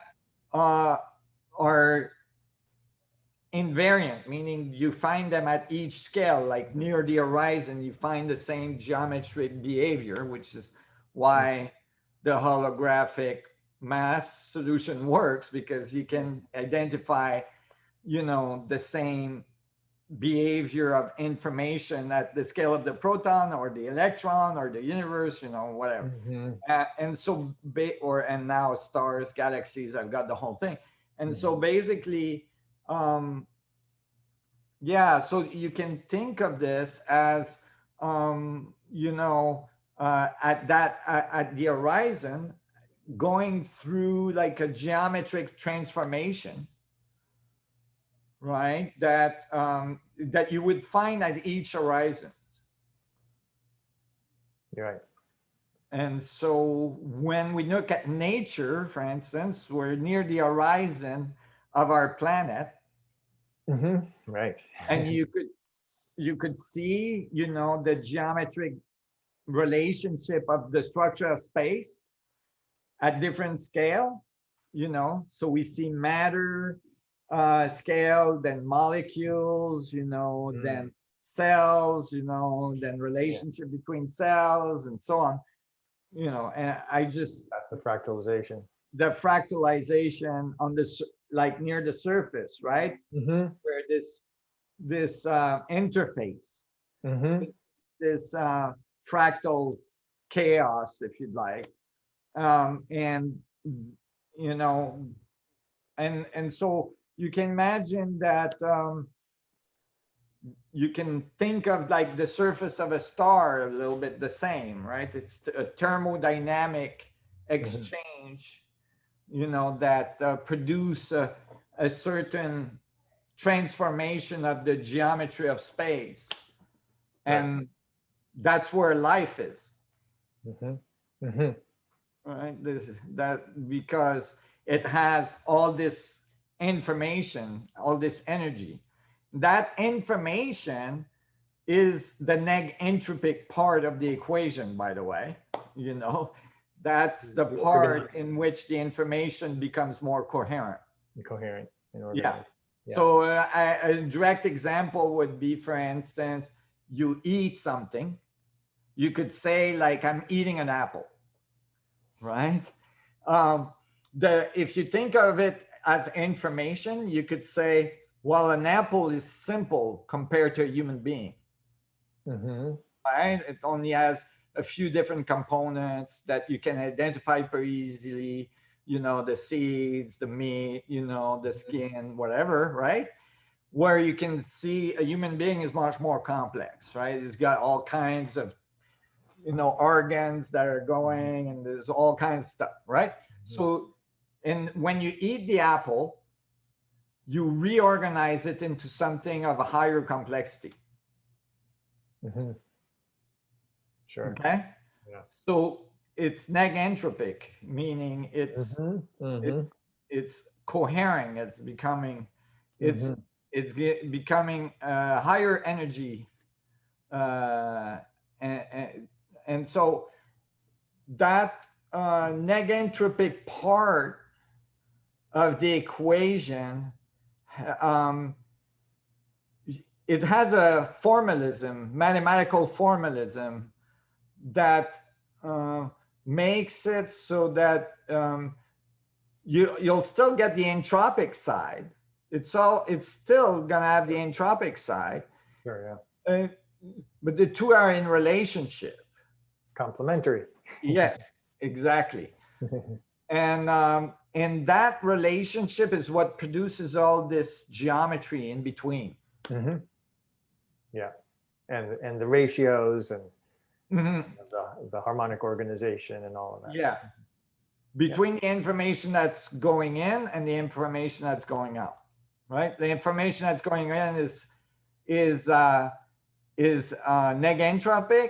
are invariant, meaning you find them at each scale, like near the horizon, you find the same geometric behavior, which is why the holographic mass solution works, because you can identify, you know, the same behavior of information at the scale of the proton or the electron or the universe, you know, whatever. And so, and now stars, galaxies, I've got the whole thing. And so basically, yeah, so you can think of this as, you know, at the horizon, going through like a geometric transformation, right? That that you would find at each horizon. You're right. And so when we look at nature, for instance, we're near the horizon of our planet. Right. And you could see, you know, the geometric relationship of the structure of space at different scale, you know. So we see matter scale, then molecules, you know, then cells, you know, then relationship between cells and so on, you know. And I just, that's the fractalization. The fractalization on this, like near the surface, right? Where this interface, this fractal chaos, if you'd like, and you know, and so you can imagine that you can think of like the surface of a star a little bit the same, right? It's a thermodynamic exchange, you know, that produce a certain transformation of the geometry of space. And that's where life is. Right? That because it has all this information, all this energy. That information is the neg-entropic part of the equation, by the way. You know, that's the part in which the information becomes more coherent. Coherent and organized. Yeah. So a direct example would be, for instance, you eat something. You could say, like, I'm eating an apple, right? If you think of it as information, you could say, well, an apple is simple compared to a human being. Right? It only has a few different components that you can identify very easily, you know, the seeds, the meat, you know, the skin, whatever, right? where you can see a human being is much more complex, right? It's got all kinds of, organs that are going, and there's all kinds of stuff, right? So, and when you eat the apple, you reorganize it into something of a higher complexity. Sure. Okay. Yeah. So it's negentropic, meaning it's cohering. It's becoming, becoming higher energy, and so that negentropic part of the equation, it has a formalism, mathematical formalism, that makes it so that you'll still get the entropic side. It's still gonna have the entropic side. Sure, yeah. But the two are in relationship. Complementary. Yes, exactly. And that relationship is what produces all this geometry in between. Yeah, and the ratios and the harmonic organization and all of that. Yeah, between the information that's going in and the information that's going out, right? The information that's going in is negentropic,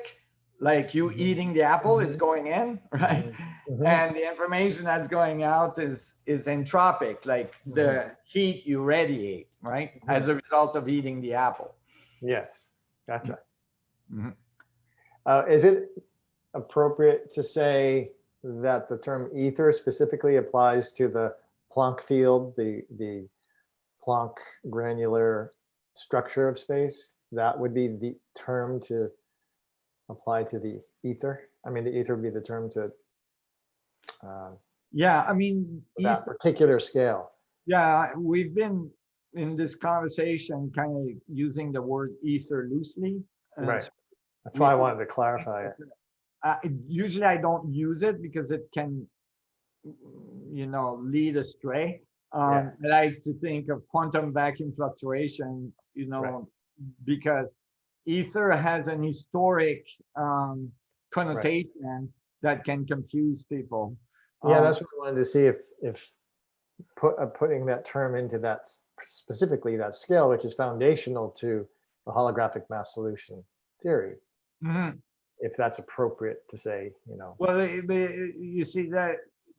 like you eating the apple, it's going in, right? And the information that's going out is entropic, like the heat you radiate, right? As a result of eating the apple. Yes, gotcha. Is it appropriate to say that the term ether specifically applies to the Planck field, the Planck granular structure of space? That would be the term to apply to the ether. I mean, the ether would be the term to yeah, I mean, that particular scale. Yeah, we've been in this conversation kind of using the word ether loosely. Right. That's why I wanted to clarify it. Usually I don't use it because it can, lead astray. I like to think of quantum vacuum fluctuation, because ether has an historic connotation that can confuse people. Yeah, that's what I wanted to see if putting that term into that specifically that scale, which is foundational to the holographic mass solution theory, if that's appropriate to say, Well, you see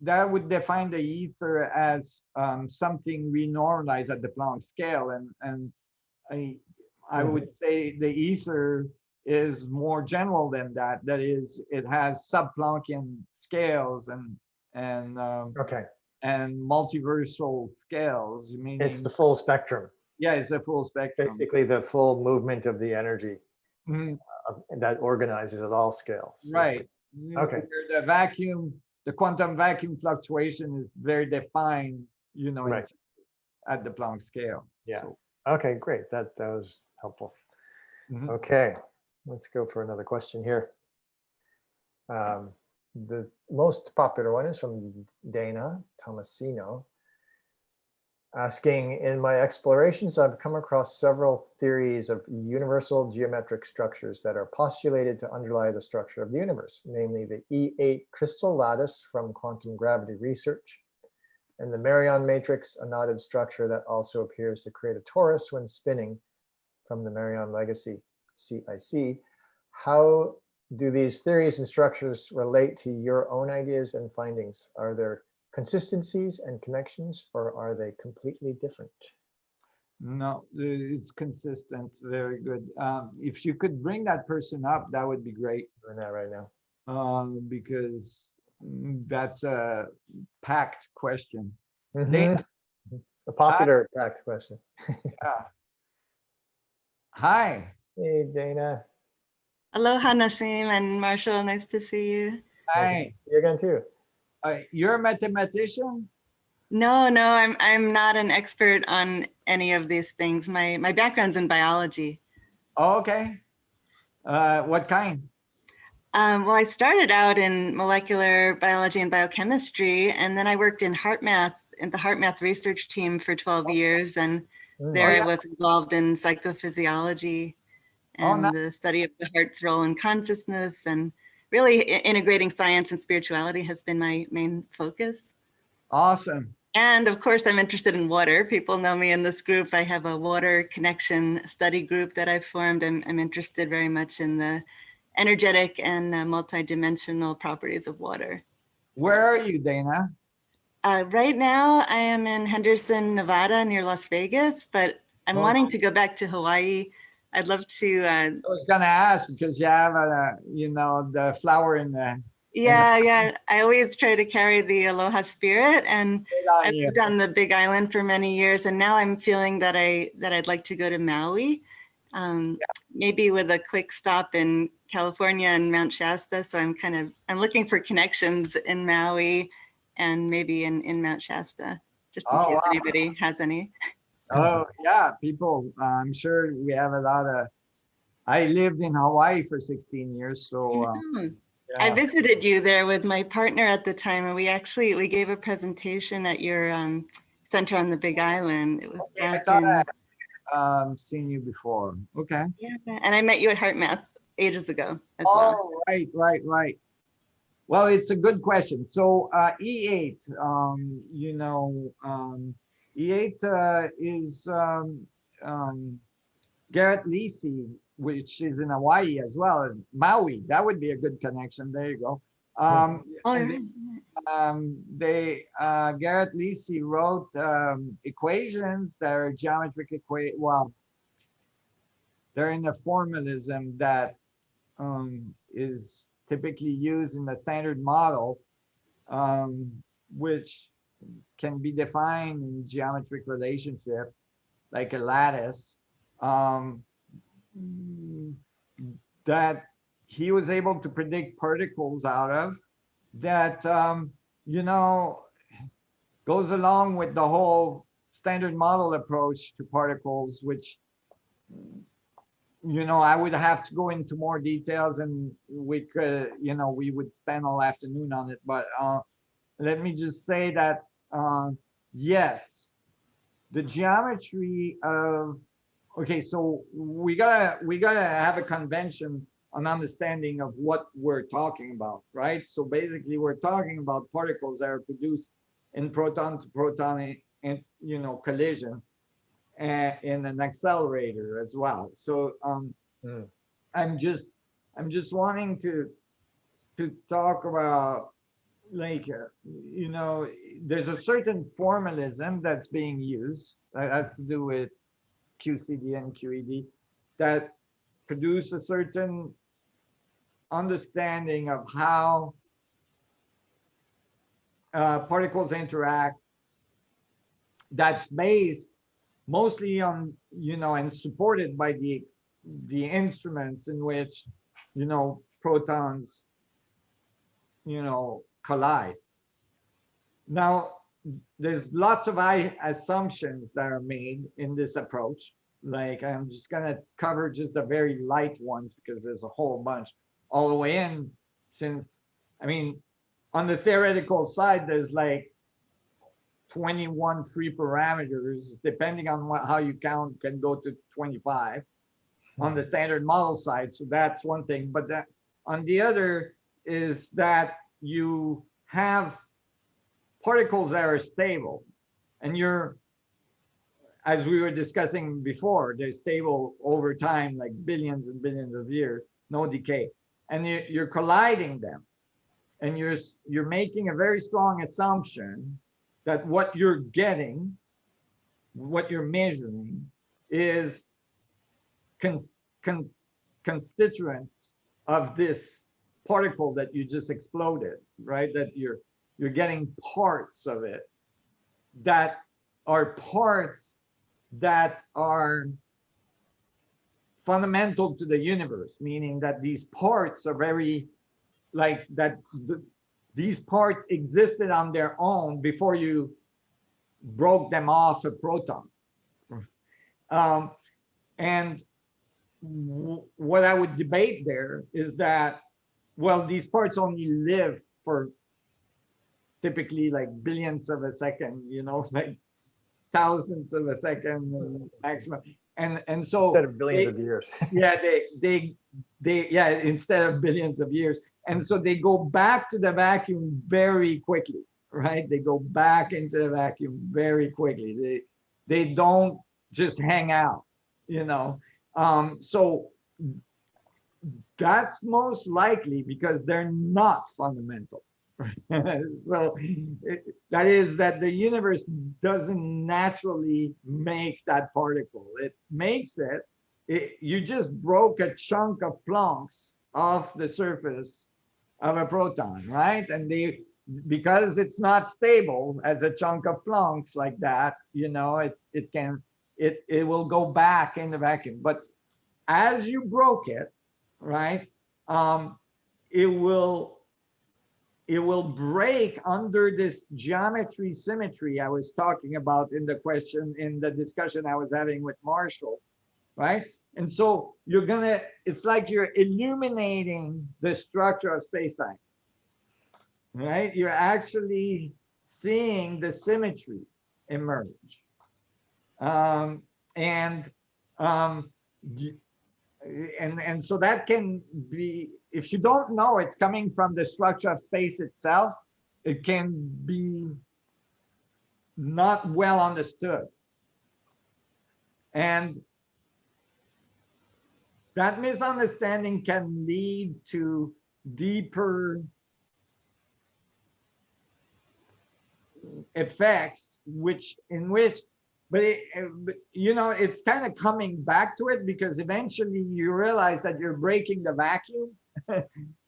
that would define the ether as something we normalize at the Planck scale, and I would say the ether is more general than that. That is, it has sub-Planckian scales and multiversal scales. Meaning it's the full spectrum. Yeah, it's a full spectrum. Basically, the full movement of the energy that organizes at all scales. Right. Okay. The quantum vacuum fluctuation is very defined, at the Planck scale. Yeah. So. Okay, great. That was helpful. Okay, let's go for another question here. The most popular one is from Dana Tomasino, asking, in my explorations, I've come across several theories of universal geometric structures that are postulated to underlie the structure of the universe, namely the E8 crystal lattice from quantum gravity research, and the Marion matrix, a knotted structure that also appears to create a torus when spinning from the Marion legacy, CIC. How do these theories and structures relate to your own ideas and findings? Are there consistencies and connections, or are they completely different? No, it's consistent. Very good. If you could bring that person up, that would be great. Doing that right now. Because that's a packed question. A popular packed question. Hi. Hey, Dana. Aloha, Nassim and Marshall. Nice to see you. Hi. You again too. You're a mathematician? No, I'm not an expert on any of these things. My background's in biology. Oh, okay. What kind? Well, I started out in molecular biology and biochemistry, and then I worked in the heart math research team for 12 years. And There I yeah. was involved in psychophysiology Oh, nice. and the study of the heart's role in consciousness, and really integrating science and spirituality has been my main focus. Awesome. And of course, I'm interested in water. People know me in this group. I have a water connection study group that I've formed. I'm interested very much in the energetic and multidimensional properties of water. Where are you, Dana? Right now, I am in Henderson, Nevada, near Las Vegas, but I'm Oh, wanting to go back to Hawaii. I'd love to. I was gonna ask because you have a, you know, the flower in the. Yeah. I always try to carry the aloha spirit, and On I've you. lived on the Big Island for many years, and now I'm feeling that I'd like to go to Maui, maybe with a quick stop in California and Mount Shasta. So I'm looking for connections in Maui, and maybe in Mount Shasta, just in Oh, case wow. anybody has any. Oh, yeah. People, I'm sure we have a lot of. I lived in Hawaii for 16 years, so I yeah. visited you there with my partner at the time, and we gave a presentation at your center on the Big Island. It was Okay, I back thought in, I seen you before. Okay. yeah, and I met you at HeartMath ages ago as well. Oh, right. Well, it's a good question. So E8, you know, E8 is Garrett Lisi, which is in Hawaii as well, and Maui. That would be a good connection. There you go. Oh, And right. Garrett Lisi wrote equations that are geometric equation. Well, they're in a formalism that is typically used in the standard model, which can be defined in geometric relationship, like a lattice, that he was able to predict particles out of that, you know, goes along with the whole standard model approach to particles, which, you know, I would have to go into more details and we could, you know, we would spend all afternoon on it. But let me just say that, yes, the geometry of, okay, so we gotta have a convention, an understanding of what we're talking about, right? So basically we're talking about particles that are produced in proton to proton and, you know, collision in an accelerator as well. So I'm just wanting to talk about, like, you know, there's a certain formalism that's being used that has to do with QCD and QED that produce a certain understanding of how particles interact, that's based mostly on, you know, and supported by the instruments in which, you know, protons, you know, collide. Now, there's lots of assumptions that are made in this approach. Like, I'm just gonna cover just the very light ones because there's a whole bunch all the way in, since, I mean, on the theoretical side, there's like 21 free parameters, depending on how you count, can go to 25 on the standard model side. So that's one thing. But that, on the other, is that you have particles that are stable, and you're, as we were discussing before, they're stable over time, like billions and billions of years, no decay, and you're colliding them, and you're making a very strong assumption that what you're getting, what you're measuring, is constituents of this particle that you just exploded, right? That you're getting parts of it that are parts that are fundamental to the universe, meaning that these parts are very, like, that these parts existed on their own before you broke them off a proton. And what I would debate there is that, well, these parts only live for typically like billions of a second, you know, like thousandths of a second maximum. And so instead of billions of years. yeah, yeah, instead of billions of years. And so they go back to the vacuum very quickly, right? They go back into the vacuum very quickly. They don't just hang out, you know. So that's most likely because they're not fundamental. So that is that the universe doesn't naturally make that particle. It makes it. You just broke a chunk of Planck's off the surface of a proton, right? And because it's not stable as a chunk of Planck's like that, you know, it will go back in the vacuum. But as you broke it, right, it will break under this geometry symmetry I was talking about in the discussion I was having with Marshall, right? And so it's like you're illuminating the structure of space-time, right? You're actually seeing the symmetry emerge. And so that can be, if you don't know it's coming from the structure of space itself, it can be not well understood. And that misunderstanding can lead to deeper effects, but you know, it's kind of coming back to it because eventually you realize that you're breaking the vacuum,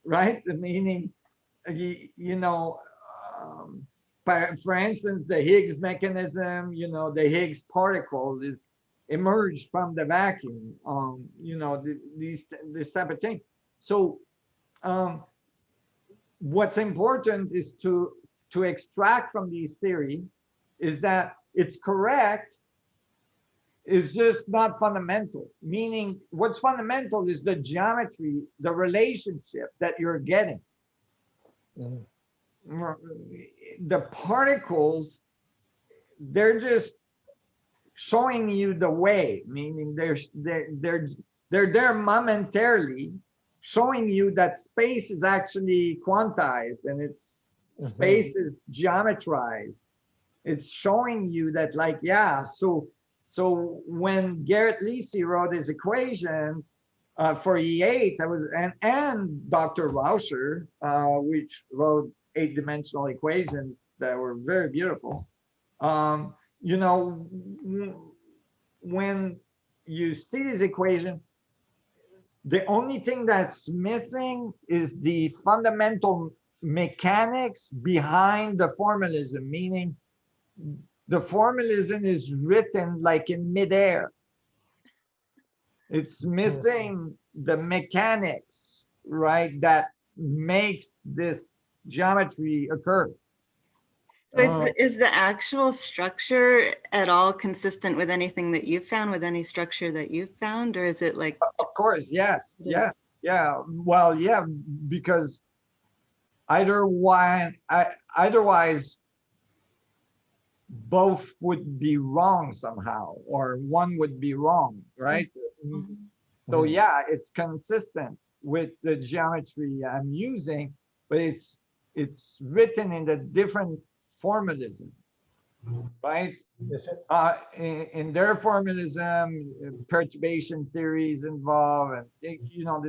right? The meaning, you know, for instance, the Higgs mechanism, you know, the Higgs particle is emerged from the vacuum, you know, this type of thing. So what's important is to extract from these theory is that it's correct, it's just not fundamental. Meaning what's fundamental is the geometry, the relationship that you're getting. Mm. The particles, they're just showing you the way, meaning they're there momentarily, showing you that space is actually quantized and it's space is geometrized. It's showing you that, like, yeah, so when Garrett Lisi wrote his equations for E8, and Dr. Rauscher, which wrote 8-dimensional equations that were very beautiful. You know, when you see this equation, the only thing that's missing is the fundamental mechanics behind the formalism, meaning the formalism is written like in midair. It's missing the mechanics, right, that makes this geometry occur. Is the actual structure at all consistent with anything that you've found, with any structure that you've found, or is it like? Of course, yes, yeah. Well, yeah, because otherwise both would be wrong somehow, or one would be wrong, right? Mm-hmm. So yeah, it's consistent with the geometry I'm using, but it's written in a different formalism, right? In their formalism, perturbation theories involved, and you know,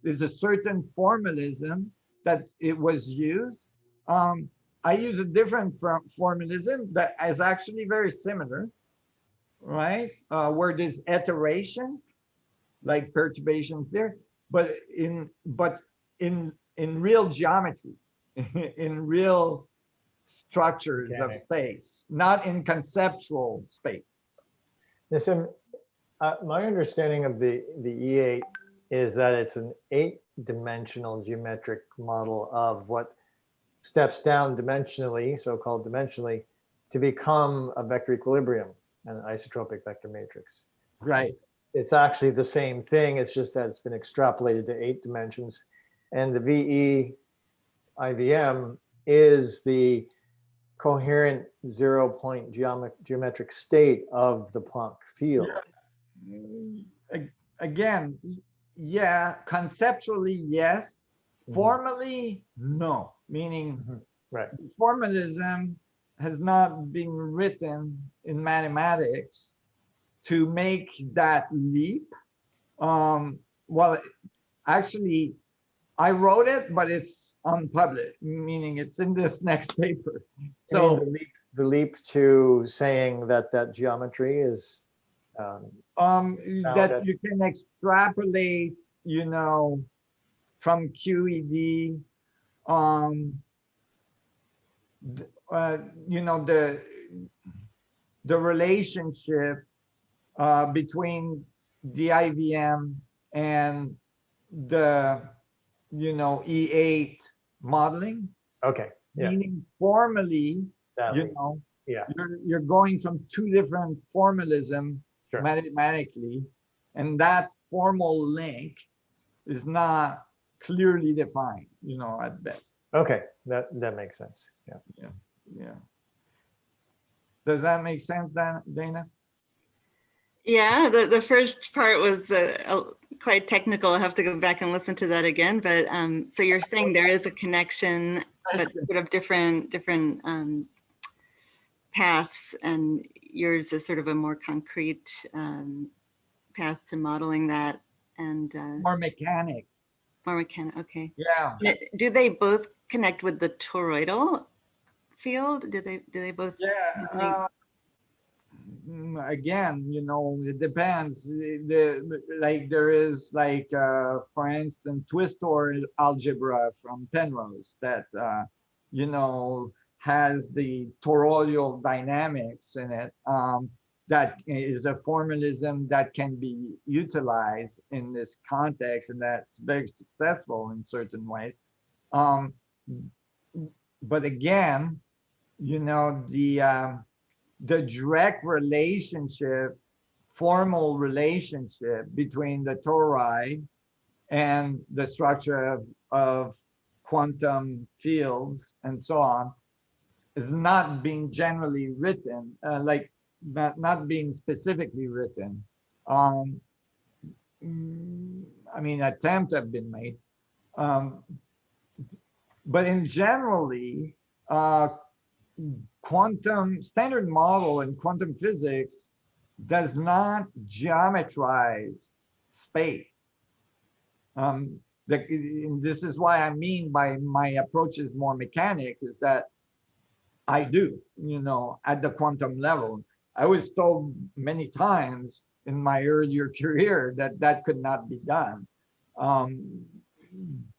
there's a certain formalism that it was used. I use a different formalism that is actually very similar, right? Where there's iteration, like perturbation theory, but in real geometry, in real structures of space, not in conceptual space. Nassim, my understanding of the E8 is that it's an 8-dimensional geometric model of what steps down dimensionally, so-called dimensionally, to become a vector equilibrium, an isotropic vector matrix. Right. It's actually the same thing. It's just that it's been extrapolated to 8 dimensions. And the VE IVM is the coherent 0-point geometric state of the Planck field. Again, yeah, conceptually, yes. Formally, no. Meaning, right. formalism has not been written in mathematics to make that leap. Well, actually, I wrote it, but it's unpublished, meaning it's in this next paper. So the leap to saying that geometry is that you can extrapolate, you know, from QED, you know, the relationship between the IVM and the, you know, E8 modeling. Okay. Yeah. Meaning formally, you know, you're going from two different formalism mathematically, and that formal link is not clearly defined, you know, at best. Okay, that makes sense. Yeah. Yeah. Yeah. Does that make sense, Dana? Yeah, the first part was quite technical. I'll have to go back and listen to that again. But so you're saying there is a connection, but sort of different paths, and yours is sort of a more concrete path to modeling that, and more mechanic. More mechanic. Okay. Yeah. Do they both connect with the toroidal field? Do they both? Yeah. Again, you know, it depends. Like there is like, for instance, twist-or algebra from Penrose that, you know, has the toroidal dynamics in it. That is a formalism that can be utilized in this context, and that's very successful in certain ways. But again, you know, the direct relationship, formal relationship between the toroid and the structure of quantum fields and so on is not being generally written, like not being specifically written. I mean, attempts have been made, but in generally, quantum standard model in quantum physics does not geometrize space. This is why I mean by my approach is more mechanic, is that I do, you know, at the quantum level. I was told many times in my earlier career that that could not be done.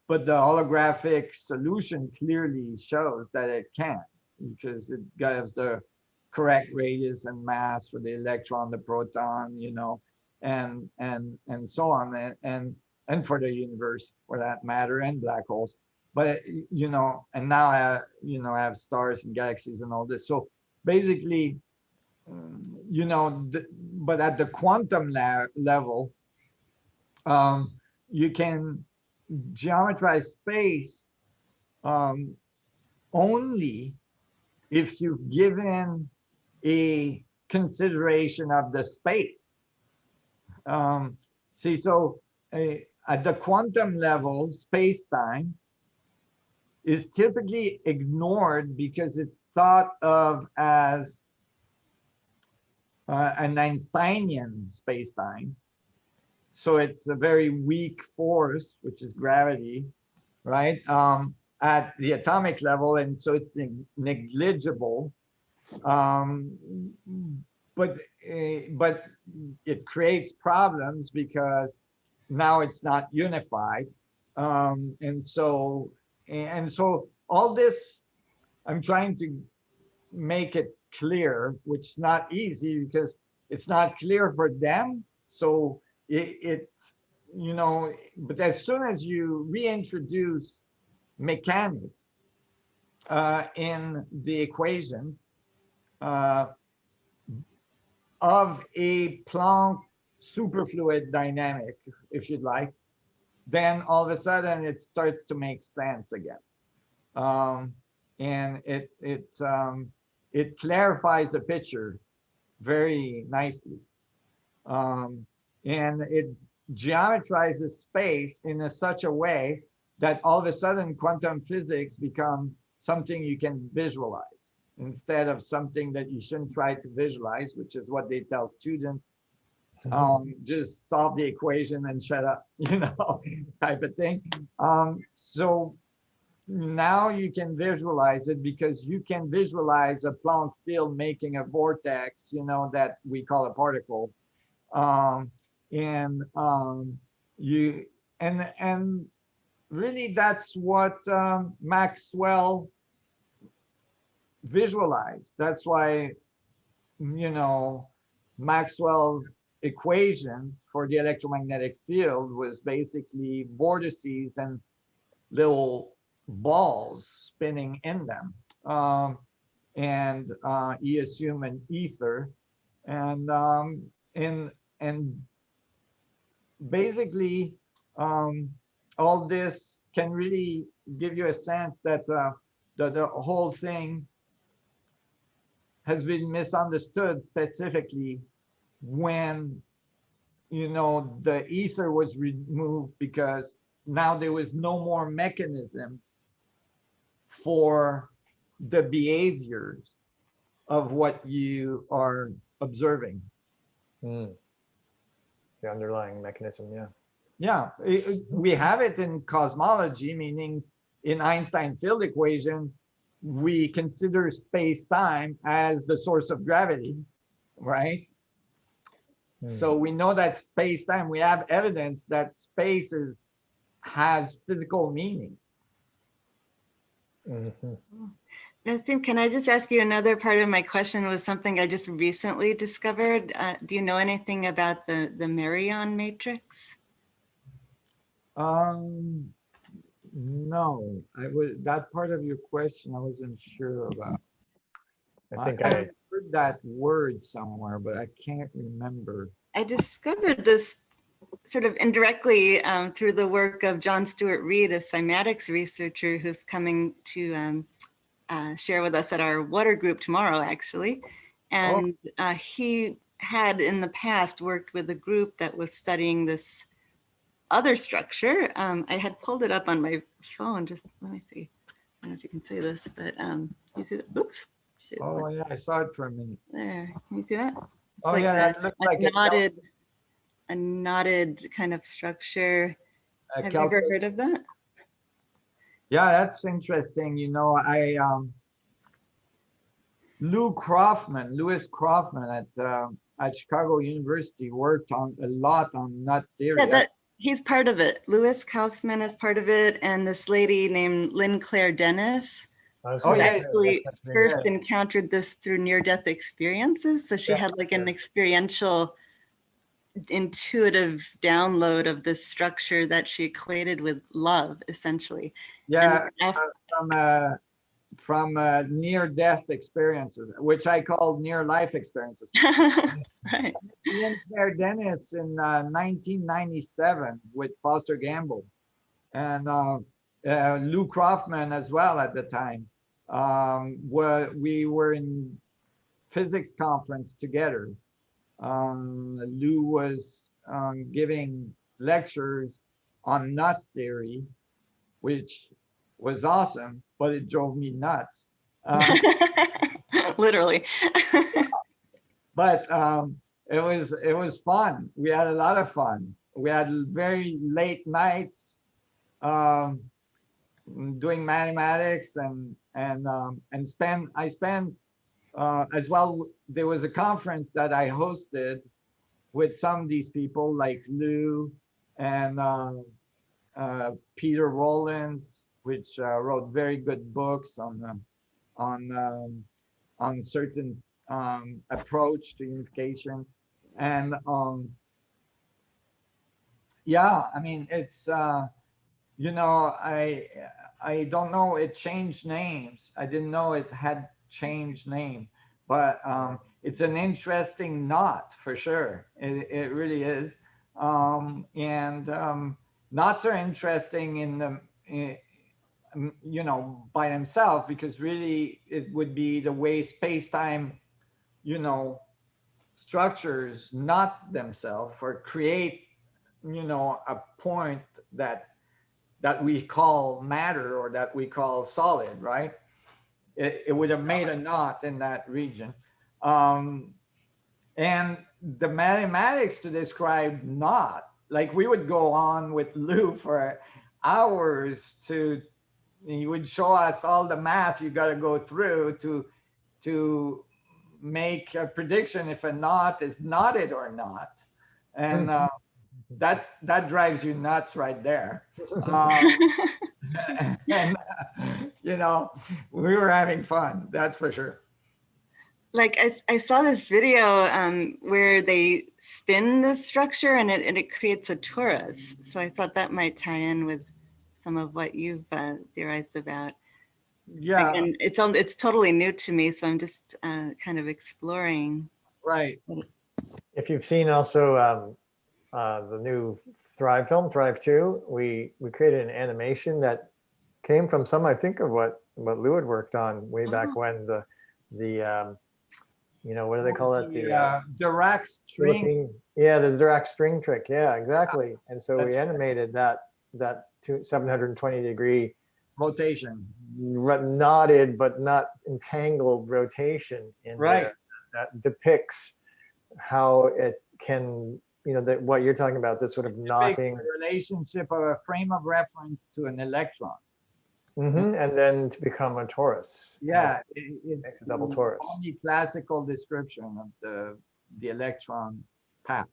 But the holographic solution clearly shows that it can, because it gives the correct radius and mass for the electron, the proton, you know, and so on, and for the universe for that matter, and black holes. But you know, and now I have stars and galaxies and all this. So basically, you know, but at the quantum level, you can geometrize space only if you've given a consideration of the space. See, so at the quantum level, space-time is typically ignored because it's thought of as an Einsteinian space-time. So it's a very weak force, which is gravity, right? At the atomic level, and so it's negligible. But it creates problems because now it's not unified, and so all this, I'm trying to make it clear, which is not easy because it's not clear for them. So it's, you know, but as soon as you reintroduce mechanics in the equations of a Planck superfluid dynamic, if you'd like, then all of a sudden it starts to make sense again. And it clarifies the picture very nicely. And it geometrizes space in such a way that all of a sudden quantum physics become something you can visualize instead of something that you shouldn't try to visualize, which is what they tell students. Just solve the equation and shut up, type of thing. So now you can visualize it because you can visualize a Planck field making a vortex, that we call a particle. And really that's what Maxwell visualized. That's why, Maxwell's equations for the electromagnetic field was basically vortices and little balls spinning in them. And he assumed an ether, and basically all this can really give you a sense that the whole thing has been misunderstood, specifically when the ether was removed, because now there was no more mechanisms for the behaviors of what you are observing. The underlying mechanism, yeah. Yeah, we have it in cosmology, meaning in Einstein field equation, we consider space-time as the source of gravity, right? So we know that space-time, we have evidence that space has physical meaning. Nassim, can I just ask you, another part of my question was something I just recently discovered. Do you know anything about the Marion matrix? No, that part of your question I wasn't sure about. I think I heard that word somewhere, but I can't remember. I discovered this sort of indirectly through the work of John Stewart Reed, a cymatics researcher who's coming to share with us at our water group tomorrow, actually. And he had in the past worked with a group that was studying this other structure. I had pulled it up on my phone. Just let me see. I don't know if you can see this, but you see that? Oops. Shoot. Oh yeah, I saw it for a minute. There, can you see that? It's like that looks like a knotted kind of structure. Have you ever heard of that? Yeah, that's interesting. Louis Kaufman at Chicago University worked a lot on knot theory. Yeah, he's part of it. Louis Kaufman is part of it, and this lady named Lynn Claire Dennis actually first encountered this through near-death experiences. So she had like an experiential, intuitive download of this structure that she equated with love, essentially. Yeah, from near-death experiences, which I call near-life experiences. Right. Lynn Claire Dennis in 1997 with Foster Gamble, and Lou Kaufman as well at the time. We were in physics conference together. Lou was giving lectures on knot theory, which was awesome, but it drove me nuts. Literally. But it was fun. We had a lot of fun. We had very late nights doing mathematics I spent as well. There was a conference that I hosted with some of these people like Lou and Peter Rollins, which wrote very good books on certain approach to unification. And yeah, I mean, it's I don't know, it changed names. I didn't know it had changed name, but it's an interesting knot for sure. It really is. Knots are interesting you know, by themselves, because really it would be the way space-time, you know, structures not themselves or create, you know, a point that we call matter or that we call solid, right? It would have made a knot in that region. And the mathematics to describe knot, like we would go on with Lou for hours he would show us all the math you got to go through to make a prediction if a knot is knotted or not. And that drives you nuts right there. And you know, we were having fun, that's for sure. Like I saw this video where they spin the structure and it creates a torus. So I thought that might tie in with some of what you've theorized about. Yeah. And it's totally new to me, so I'm just kind of exploring. Right. If you've seen also the new Thrive film, Thrive 2, we created an animation that came from some, I think, of what Lou had worked on way back when, the you know, what do they call it? The Dirac string. Yeah, the Dirac string trick. Yeah, exactly. And so we animated that 720-degree rotation, knotted but not entangled rotation in there that depicts how it can, you know, that what you're talking about, this sort of knotting relationship of a frame of reference to an electron. And then to become a torus. Yeah, it's a double torus. Only classical description of the electron path.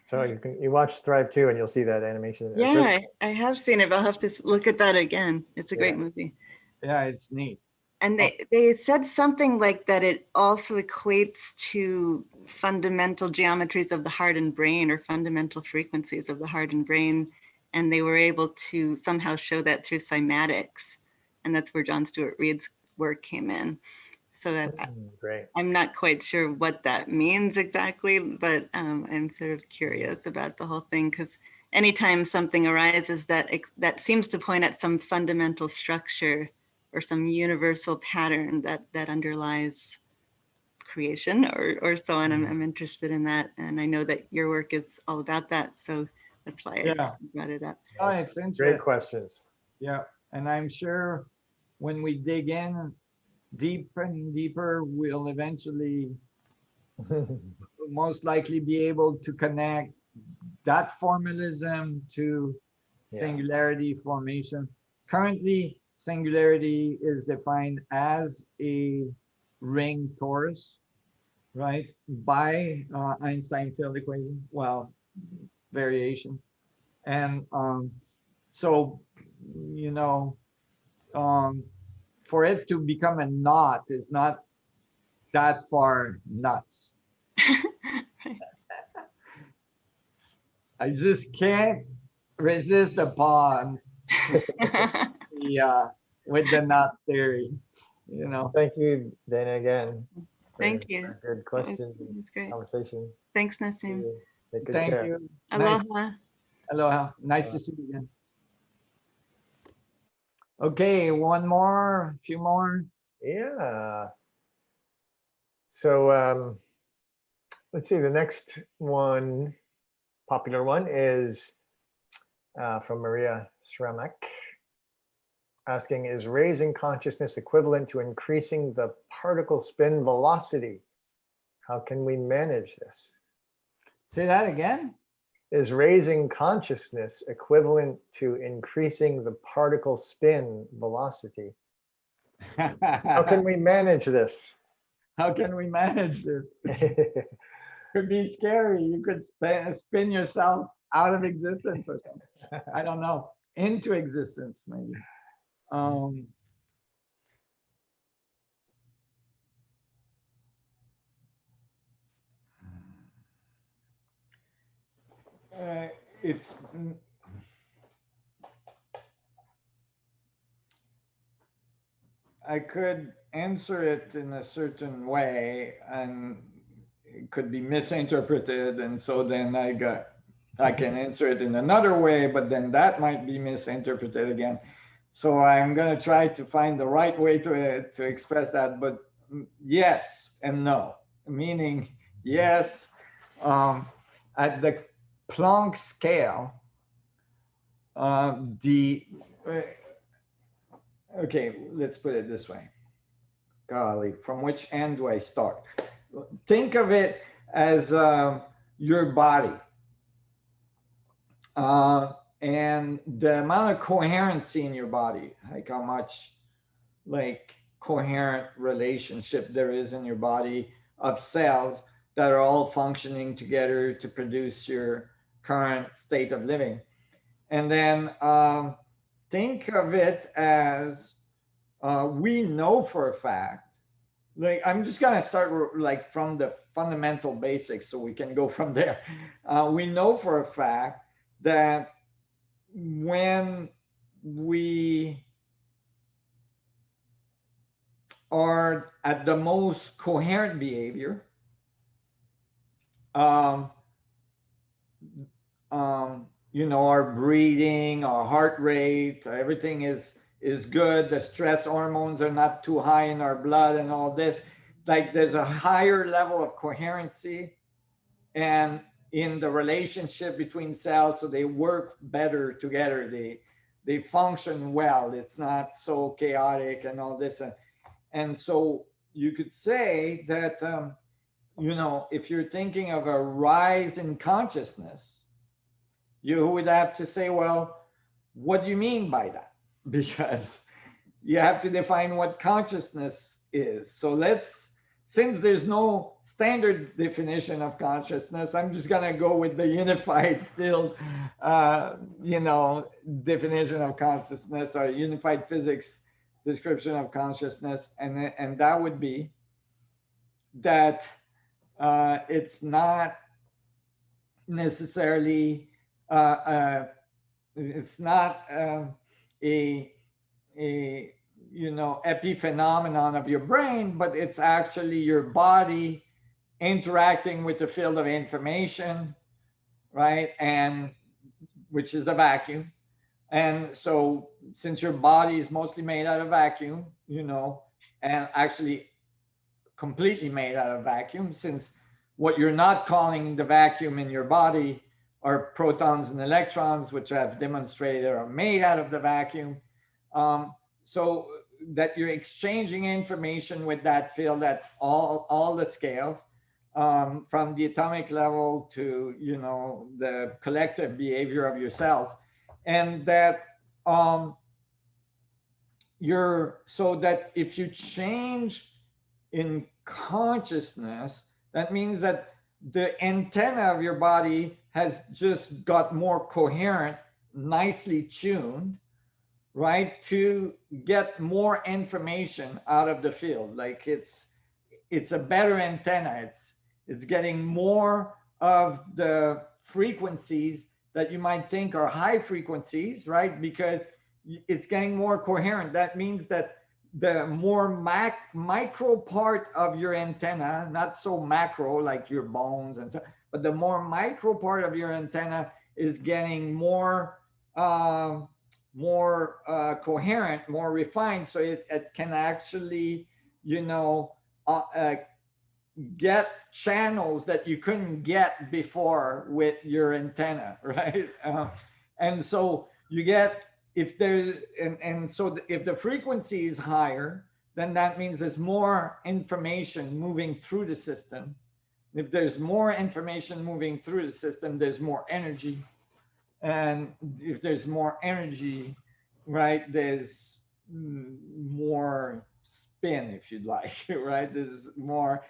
So you watch Thrive 2 and you'll see that animation. Yeah, I have seen it, but I'll have to look at that again. It's a great movie. Yeah, it's neat. And they said something like that it also equates to fundamental geometries of the heart and brain, or fundamental frequencies of the heart and brain. And they were able to somehow show that through cymatics. And that's where John Stuart Reid's work came in. So that I'm not quite sure what that means exactly, but I'm sort of curious about the whole thing, because anytime something arises that seems to point at some fundamental structure or some universal pattern that underlies creation or so on, I'm interested in that. And I know that your work is all about that. So that's why I brought it up. Oh, it's interesting. Great questions. Yeah, and I'm sure when we dig in deeper and deeper, we'll eventually most likely be able to connect that formalism to singularity formation. Currently, singularity is defined as a ring torus, right, by Einstein field equation, well, variations. And so, you know, for it to become a knot is not that far nuts. I just can't resist the pawns with the knot theory, you know. Thank you, Dana, again. Thank you. Good questions and conversation. Thanks, Nassim. Thank you. Aloha. Nice. Aloha. Nice to see you again. Okay, a few more. Yeah. So let's see, the next one, popular one, is from Maria Shramek, asking, is raising consciousness equivalent to increasing the particle spin velocity? How can we manage this? Say that again? Is raising consciousness equivalent to increasing the particle spin velocity? How can we manage this? How can we manage this? Could be scary. You could spin yourself out of existence or something. I don't know. Into existence, maybe. I could answer it in a certain way and it could be misinterpreted, and so then I can answer it in another way, but then that might be misinterpreted again. So I'm going to try to find the right way to express that, but yes and no, meaning yes, at the Planck scale, okay, let's put it this way. Golly, from which end do I start? Think of it as your body. And the amount of coherency in your body, like how much like coherent relationship there is in your body of cells that are all functioning together to produce your current state of living. And then think of it as we know for a fact, like I'm just gonna start like from the fundamental basics so we can go from there. We know for a fact that when we are at the most coherent behavior, you know, our breathing, our heart rate, everything is good. The stress hormones are not too high in our blood and all this. Like there's a higher level of coherency and in the relationship between cells, so they work better together. They function well. It's not so chaotic and all this. And so you could say that, you know, if you're thinking of a rise in consciousness, you would have to say, well, what do you mean by that? Because you have to define what consciousness is. So let's, since there's no standard definition of consciousness, I'm just gonna go with the unified field, you know, definition of consciousness, or unified physics description of consciousness, and that would be that it's not necessarily it's not a you know epiphenomenon of your brain, but it's actually your body interacting with the field of information, right? And which is the vacuum. And so since your body is mostly made out of vacuum, you know, and actually completely made out of vacuum, since what you're not calling the vacuum in your body are protons and electrons, which I've demonstrated are made out of the vacuum. So that you're exchanging information with that field at all the scales, from the atomic level to, you know, the collective behavior of your cells. And that so that if you change in consciousness, that means that the antenna of your body has just got more coherent, nicely tuned, right, to get more information out of the field. Like it's a better antenna. It's getting more of the frequencies that you might think are high frequencies, right? Because it's getting more coherent. That means that the more micro part of your antenna, not so macro like your bones and so, but the more micro part of your antenna is getting more coherent, more refined, so it can actually, you know, get channels that you couldn't get before with your antenna, right? And so you get, if there's, and so if the frequency is higher, then that means there's more information moving through the system. If there's more information moving through the system, there's more energy. And if there's more energy, right, there's more spin, if you'd like, right? There's more,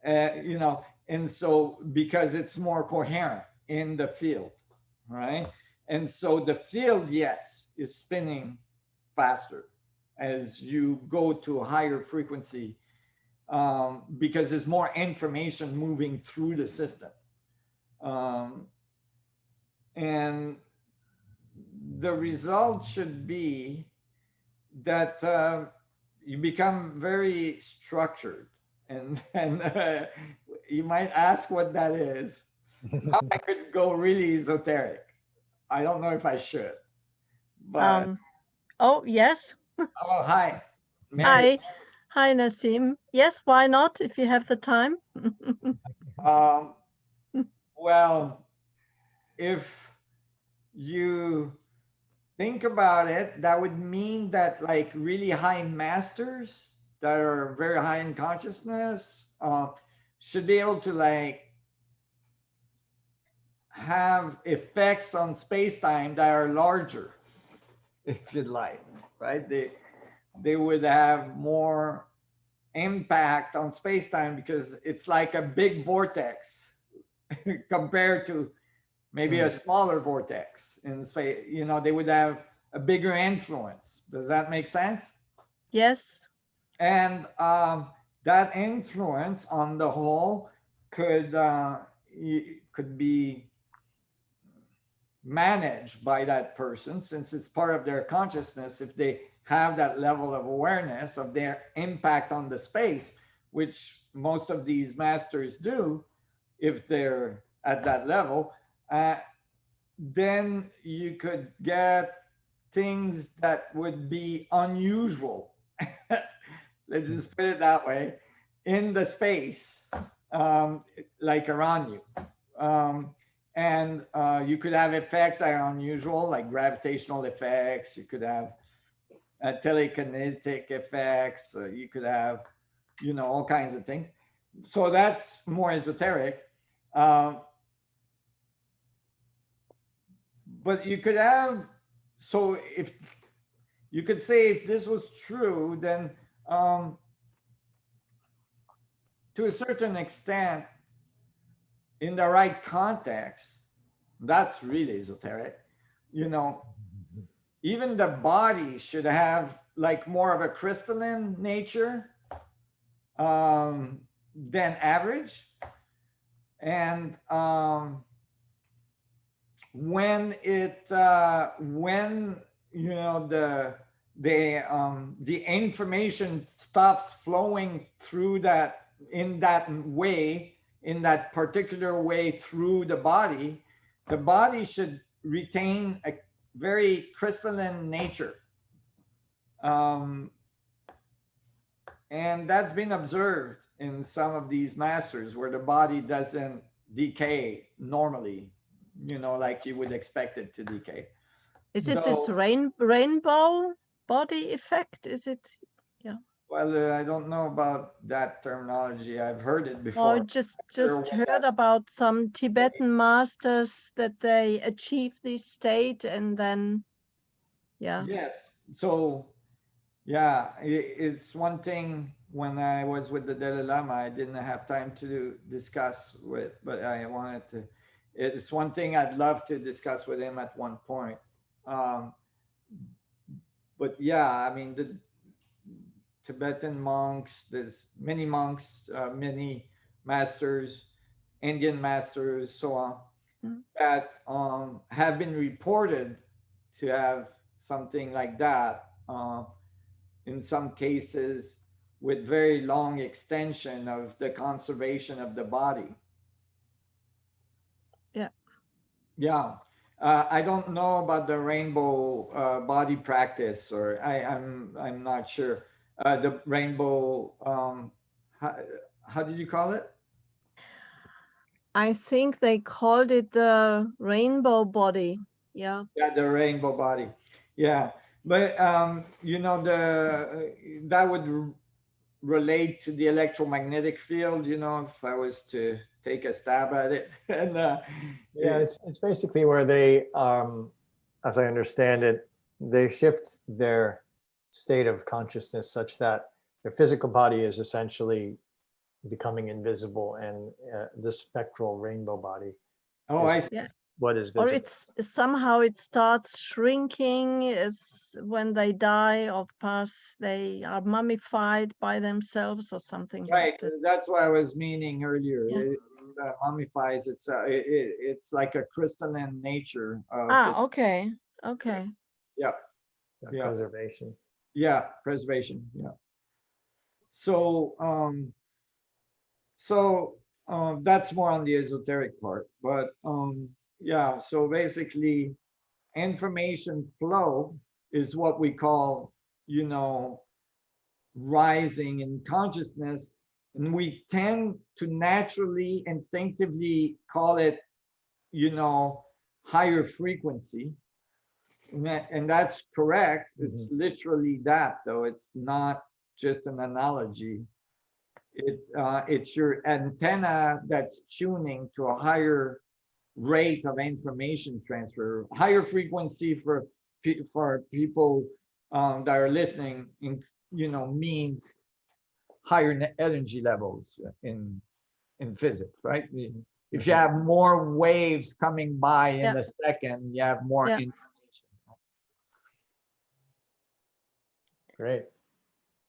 you know, and so because it's more coherent in the field, right? And so the field, yes, is spinning faster as you go to a higher frequency, because there's more information moving through the system. And the result should be that you become very structured, and you might ask what that is. Now I could go really esoteric. I don't know if I should, but Oh, yes. Oh, hi, Mary. Hi, Nassim. Yes, why not if you have the time? Um, well, if you think about it, that would mean that like really high masters that are very high in consciousness should be able to like have effects on space-time that are larger, if you'd like, right? They would have more impact on space-time because it's like a big vortex compared to maybe a smaller vortex in space. You know, they would have a bigger influence. Does that make sense? Yes. And that influence on the whole could could be managed by that person since it's part of their consciousness if they have that level of awareness of their impact on the space, which most of these masters do if they're at that level. Then you could get things that would be unusual. Let's just put it that way, in the space, like around you. And you could have effects that are unusual, like gravitational effects. You could have telekinetic effects. You could have, you know, all kinds of things. So that's more esoteric. But you could have, so if you could say if this was true, then to a certain extent, in the right context, that's really esoteric. You know, even the body should have like more of a crystalline nature than average. And when you know the information stops flowing through that in that way, in that particular way through the body should retain a very crystalline nature. And that's been observed in some of these masters where the body doesn't decay normally, you know, like you would expect it to decay. Is it this rainbow body effect? Is it? Yeah. Well, I don't know about that terminology. I've heard it Oh, before. just heard about some Tibetan masters that they achieve this state and then, yeah. Yes. So, yeah, it's one thing when I was with the Dalai Lama, I didn't have time to discuss with, but I wanted to. It's one thing I'd love to discuss with him at one point. But yeah, I mean, the Tibetan monks, there's many monks, many masters, Indian masters, so on, that have been reported to have something like that. In some cases, with very long extension of the conservation of the body. Yeah. Yeah. I don't know about the rainbow body practice, or I'm not sure. The rainbow, how did you call it? I think they called it the rainbow body. Yeah. Yeah, the rainbow body. Yeah, but you know, that would relate to the electromagnetic field. You know, if I was to take a stab at it, and yeah, it's basically where they, as I understand it, they shift their state of consciousness such that their physical body is essentially becoming invisible, and the spectral rainbow body I see. Yeah. what is visible. Or it's somehow it starts shrinking is when they die or pass, they are mummified by themselves or something Right, like that. that's what I was meaning earlier. Yeah. Mummifies. It's like a crystalline nature of Okay. Okay. Yeah, yeah, preservation. Yeah, preservation. Yeah. So that's more on the esoteric part, but yeah. So basically, information flow is what we call, you know, rising in consciousness. And we tend to naturally, instinctively call it, you know, higher frequency. And that's correct. It's literally that, though. It's not just an analogy. It's your antenna that's tuning to a higher rate of information transfer, higher frequency for people that are listening. You know, means higher energy levels in physics, right? If you have more waves coming by in a second, you have more information. Great.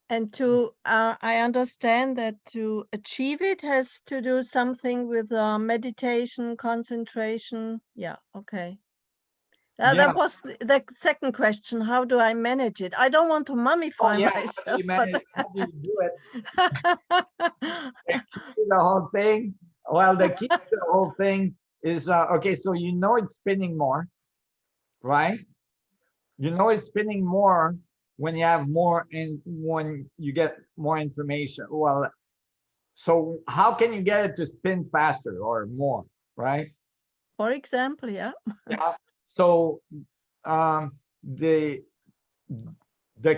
And to, I understand that to achieve it has to do something with meditation, concentration. Yeah, okay. That was the second question. How do I manage it? I don't want to mummify myself. How do you do it? The key to the whole thing. Well, the key to the whole thing is okay. So you know it's spinning more, right? You know it's spinning more when you have more when you get more information. Well, so how can you get it to spin faster or more, right? For example, yeah. Yeah. So the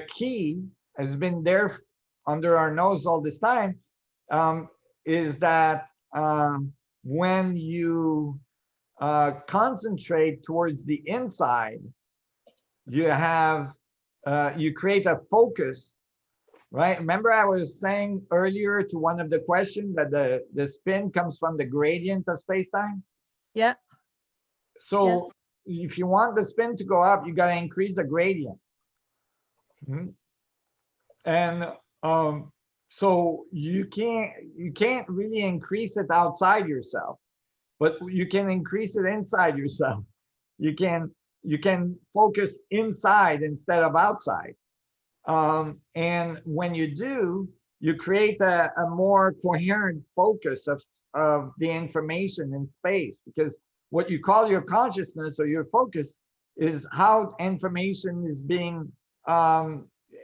key has been there under our nose all this time, is that when you concentrate towards the inside, you have you create a focus, right? Remember I was saying earlier to one of the questions that the spin comes from the gradient of space-time? Yeah. So if you want the spin to go up, you got to increase the gradient. And so you can't really increase it outside yourself, but you can increase it inside yourself. You can focus inside instead of outside. And when you do, you create a more coherent focus of the information in space, because what you call your consciousness or your focus is how information is being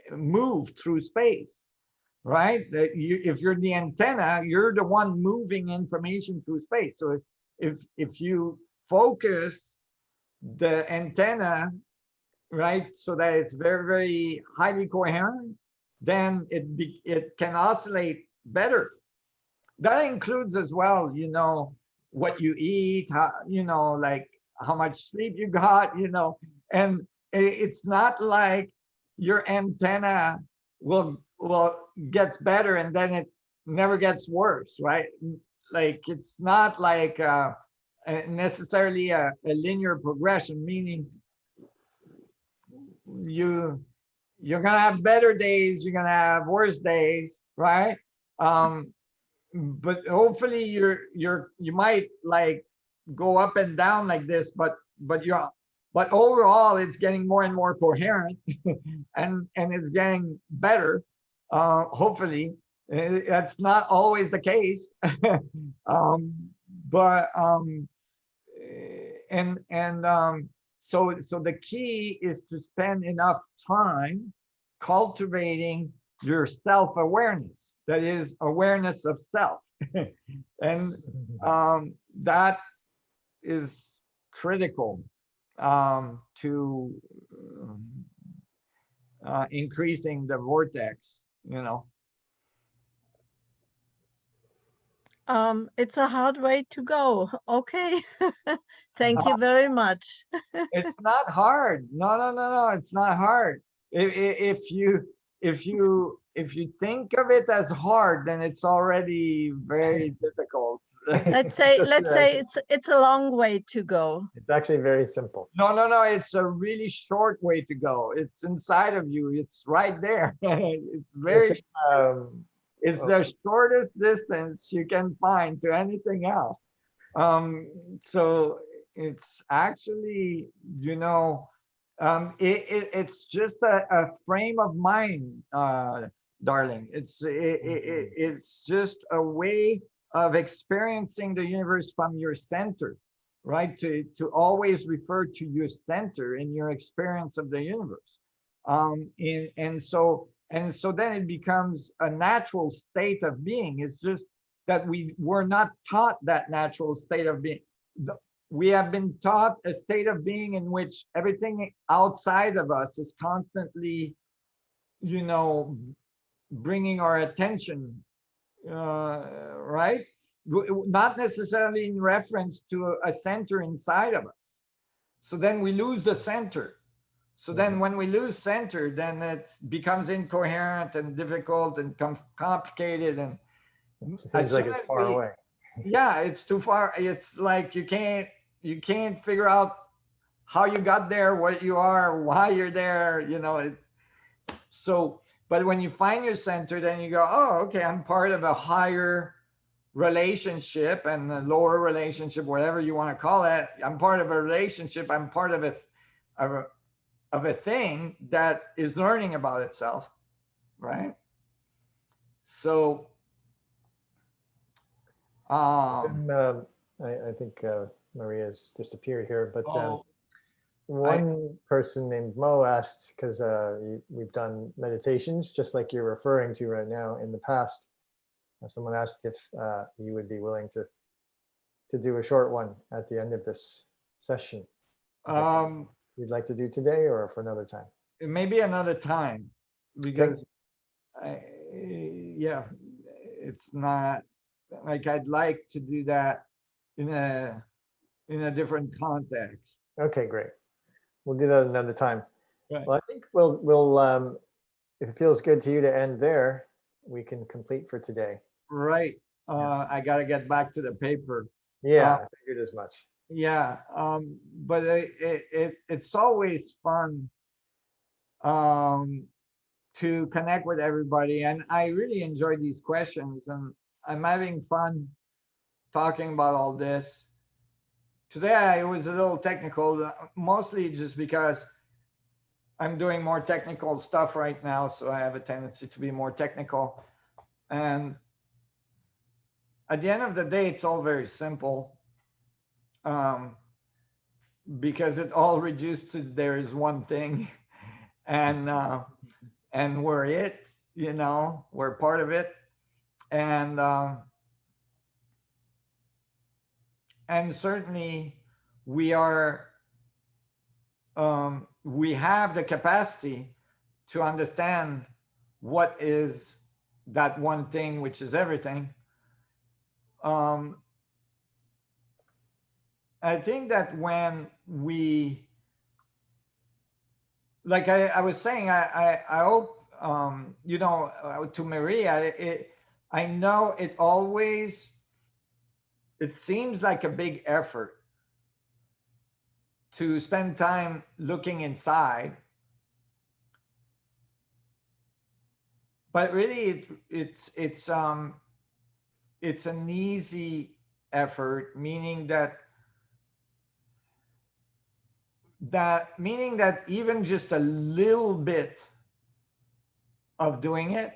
moved through space, right? If you're the antenna, you're the one moving information through space. So if you focus the antenna, right, so that it's very, very highly coherent, then it can oscillate better. That includes as well, you know, what you eat, how, you know, like how much sleep you got, you know, and it's not like your antenna will gets better and then it never gets worse, right? Like it's not like necessarily a linear progression, meaning you're gonna have better days, you're gonna have worse days, right? But hopefully you might like go up and down like this, but overall it's getting more and more coherent and it's getting better. Hopefully that's not always the case. So the key is to spend enough time cultivating your self-awareness, that is awareness of self. And that is critical to increasing the vortex, you know. It's a hard way to go. Okay. Thank you very much. It's not hard. No, it's not hard. If you think of it as hard, then it's already very difficult. Let's say it's a long way to go. It's actually very simple. No, it's a really short way to go. It's inside of you. It's right there. It's very it's the shortest distance you can find to anything else. So it's actually, you know, it's just a frame of mind, darling. It's just a way of experiencing the universe from your center, right? To always refer to your center in your experience of the universe. And so then it becomes a natural state of being. It's just that we were not taught that natural state of being. We have been taught a state of being in which everything outside of us is constantly, you know, bringing our attention, right? Not necessarily in reference to a center inside of us. So then we lose the center. So then when we lose center, then it becomes incoherent and difficult and complicated. And it seems like it's far away. Yeah, it's too far. It's like you can't figure out how you got there, what you are, why you're there, you know. So, but when you find your center, then you go, oh, okay, I'm part of a higher relationship and a lower relationship, whatever you want to call it. I'm part of a relationship. I'm part of a thing that is learning about itself, right? So, I think Maria has just disappeared here, but one person named Mo asked, because we've done meditations just like you're referring to right now in the past. Someone asked if you would be willing to do a short one at the end of this session. You'd like to do today or for another time? Maybe another time, because yeah, it's not like I'd like to do that in a different context. Okay, great. We'll do that another time. Right. Well, I think we'll if it feels good to you to end there, we can complete for today. Right. I got to get back to the paper. Yeah, I figured as much. Yeah, but it's always fun to connect with everybody, and I really enjoy these questions, and I'm having fun talking about all this. Today I was a little technical, mostly just because I'm doing more technical stuff right now, so I have a tendency to be more technical. And at the end of the day, it's all very simple, because it all reduced to there is one thing, and we're it, you know, we're part of it, and certainly we are, we have the capacity to understand what is that one thing, which is everything. I think that when we, like I was saying, I hope, you know, to Maria, I know it always, it seems like a big effort to spend time looking inside, but really it's an easy effort, meaning that even just a little bit of doing it,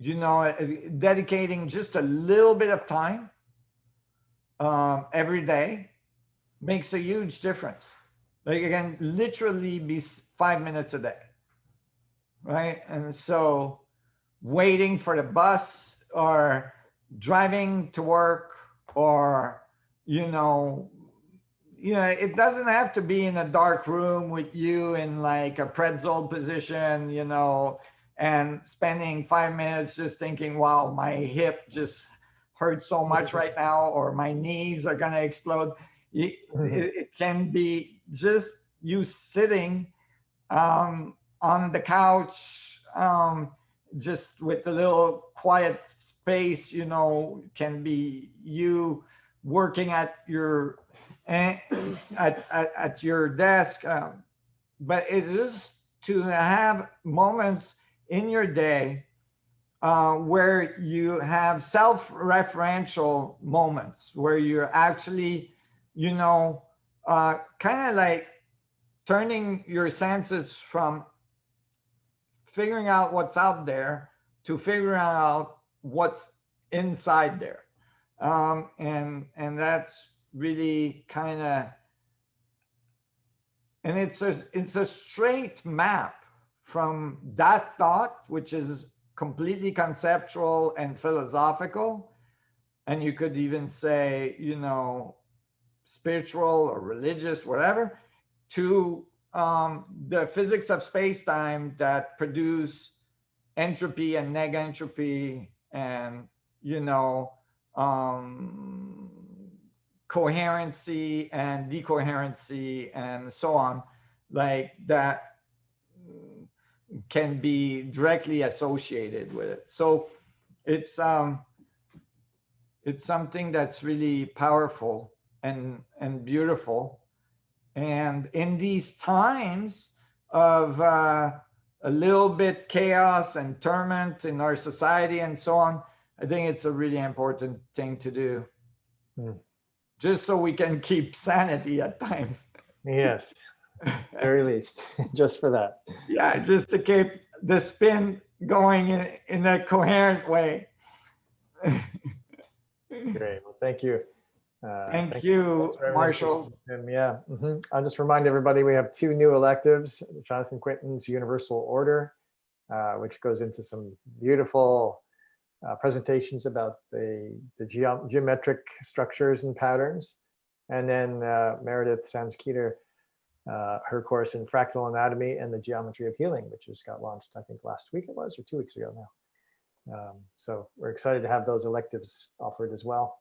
you know, dedicating just a little bit of time every day makes a huge difference. Like, again, literally be 5 minutes a day, right? And so waiting for the bus or driving to work, or, you know, it doesn't have to be in a dark room with you in like a pretzel position, you know, and spending 5 minutes just thinking, wow, my hip just hurts so much right now, or my knees are going to explode. It can be just you sitting on the couch, just with a little quiet space, you know, can be you working at your at your desk, but it is to have moments in your day where you have self-referential moments, where you're actually, you know, kind of like turning your senses from figuring out what's out there to figuring out what's inside there. And that's really kind of And it's a straight map from that thought, which is completely conceptual and philosophical, and you could even say, you know, spiritual or religious, whatever, to the physics of space-time that produce entropy and negentropy and, you know, coherency and decoherency and so on, like that can be directly associated with it. So it's something that's really powerful and beautiful. And in these times of a little bit chaos and torment in our society and so on, I think it's a really important thing to do. Just so we can keep sanity at times. Yes, very least, just for that. Yeah, just to keep the spin going in a coherent way. Great. Well, thank you. Thank you, Marshall. Yeah. I'll just remind everybody we have 2 new electives, Jonathan Quinton's Universal Order, which goes into some beautiful presentations about the geometric structures and patterns. And then Meredith Sanskiter, her course in Fractal Anatomy and the Geometry of Healing, which just got launched, I think last week it was, or 2 weeks ago now. So we're excited to have those electives offered as well.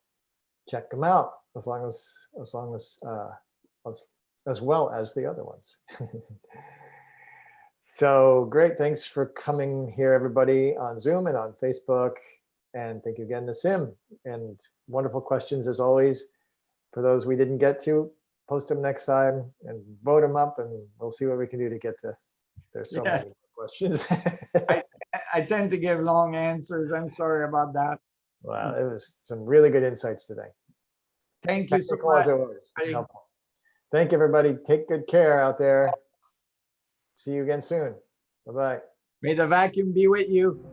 Check them out as well as the other ones. So great. Thanks for coming here, everybody, on Zoom and on Facebook. And thank you again, Nassim. And wonderful questions as always. For those we didn't get to, post them next time and vote them up, and we'll see what we can do to get to. There's so many questions. I tend to give long answers. I'm sorry about that. Wow, it was some really good insights today. Thank you so much. As it was. Thank you, everybody. Take good care out there. See you again soon. Bye-bye. May the vacuum be with you.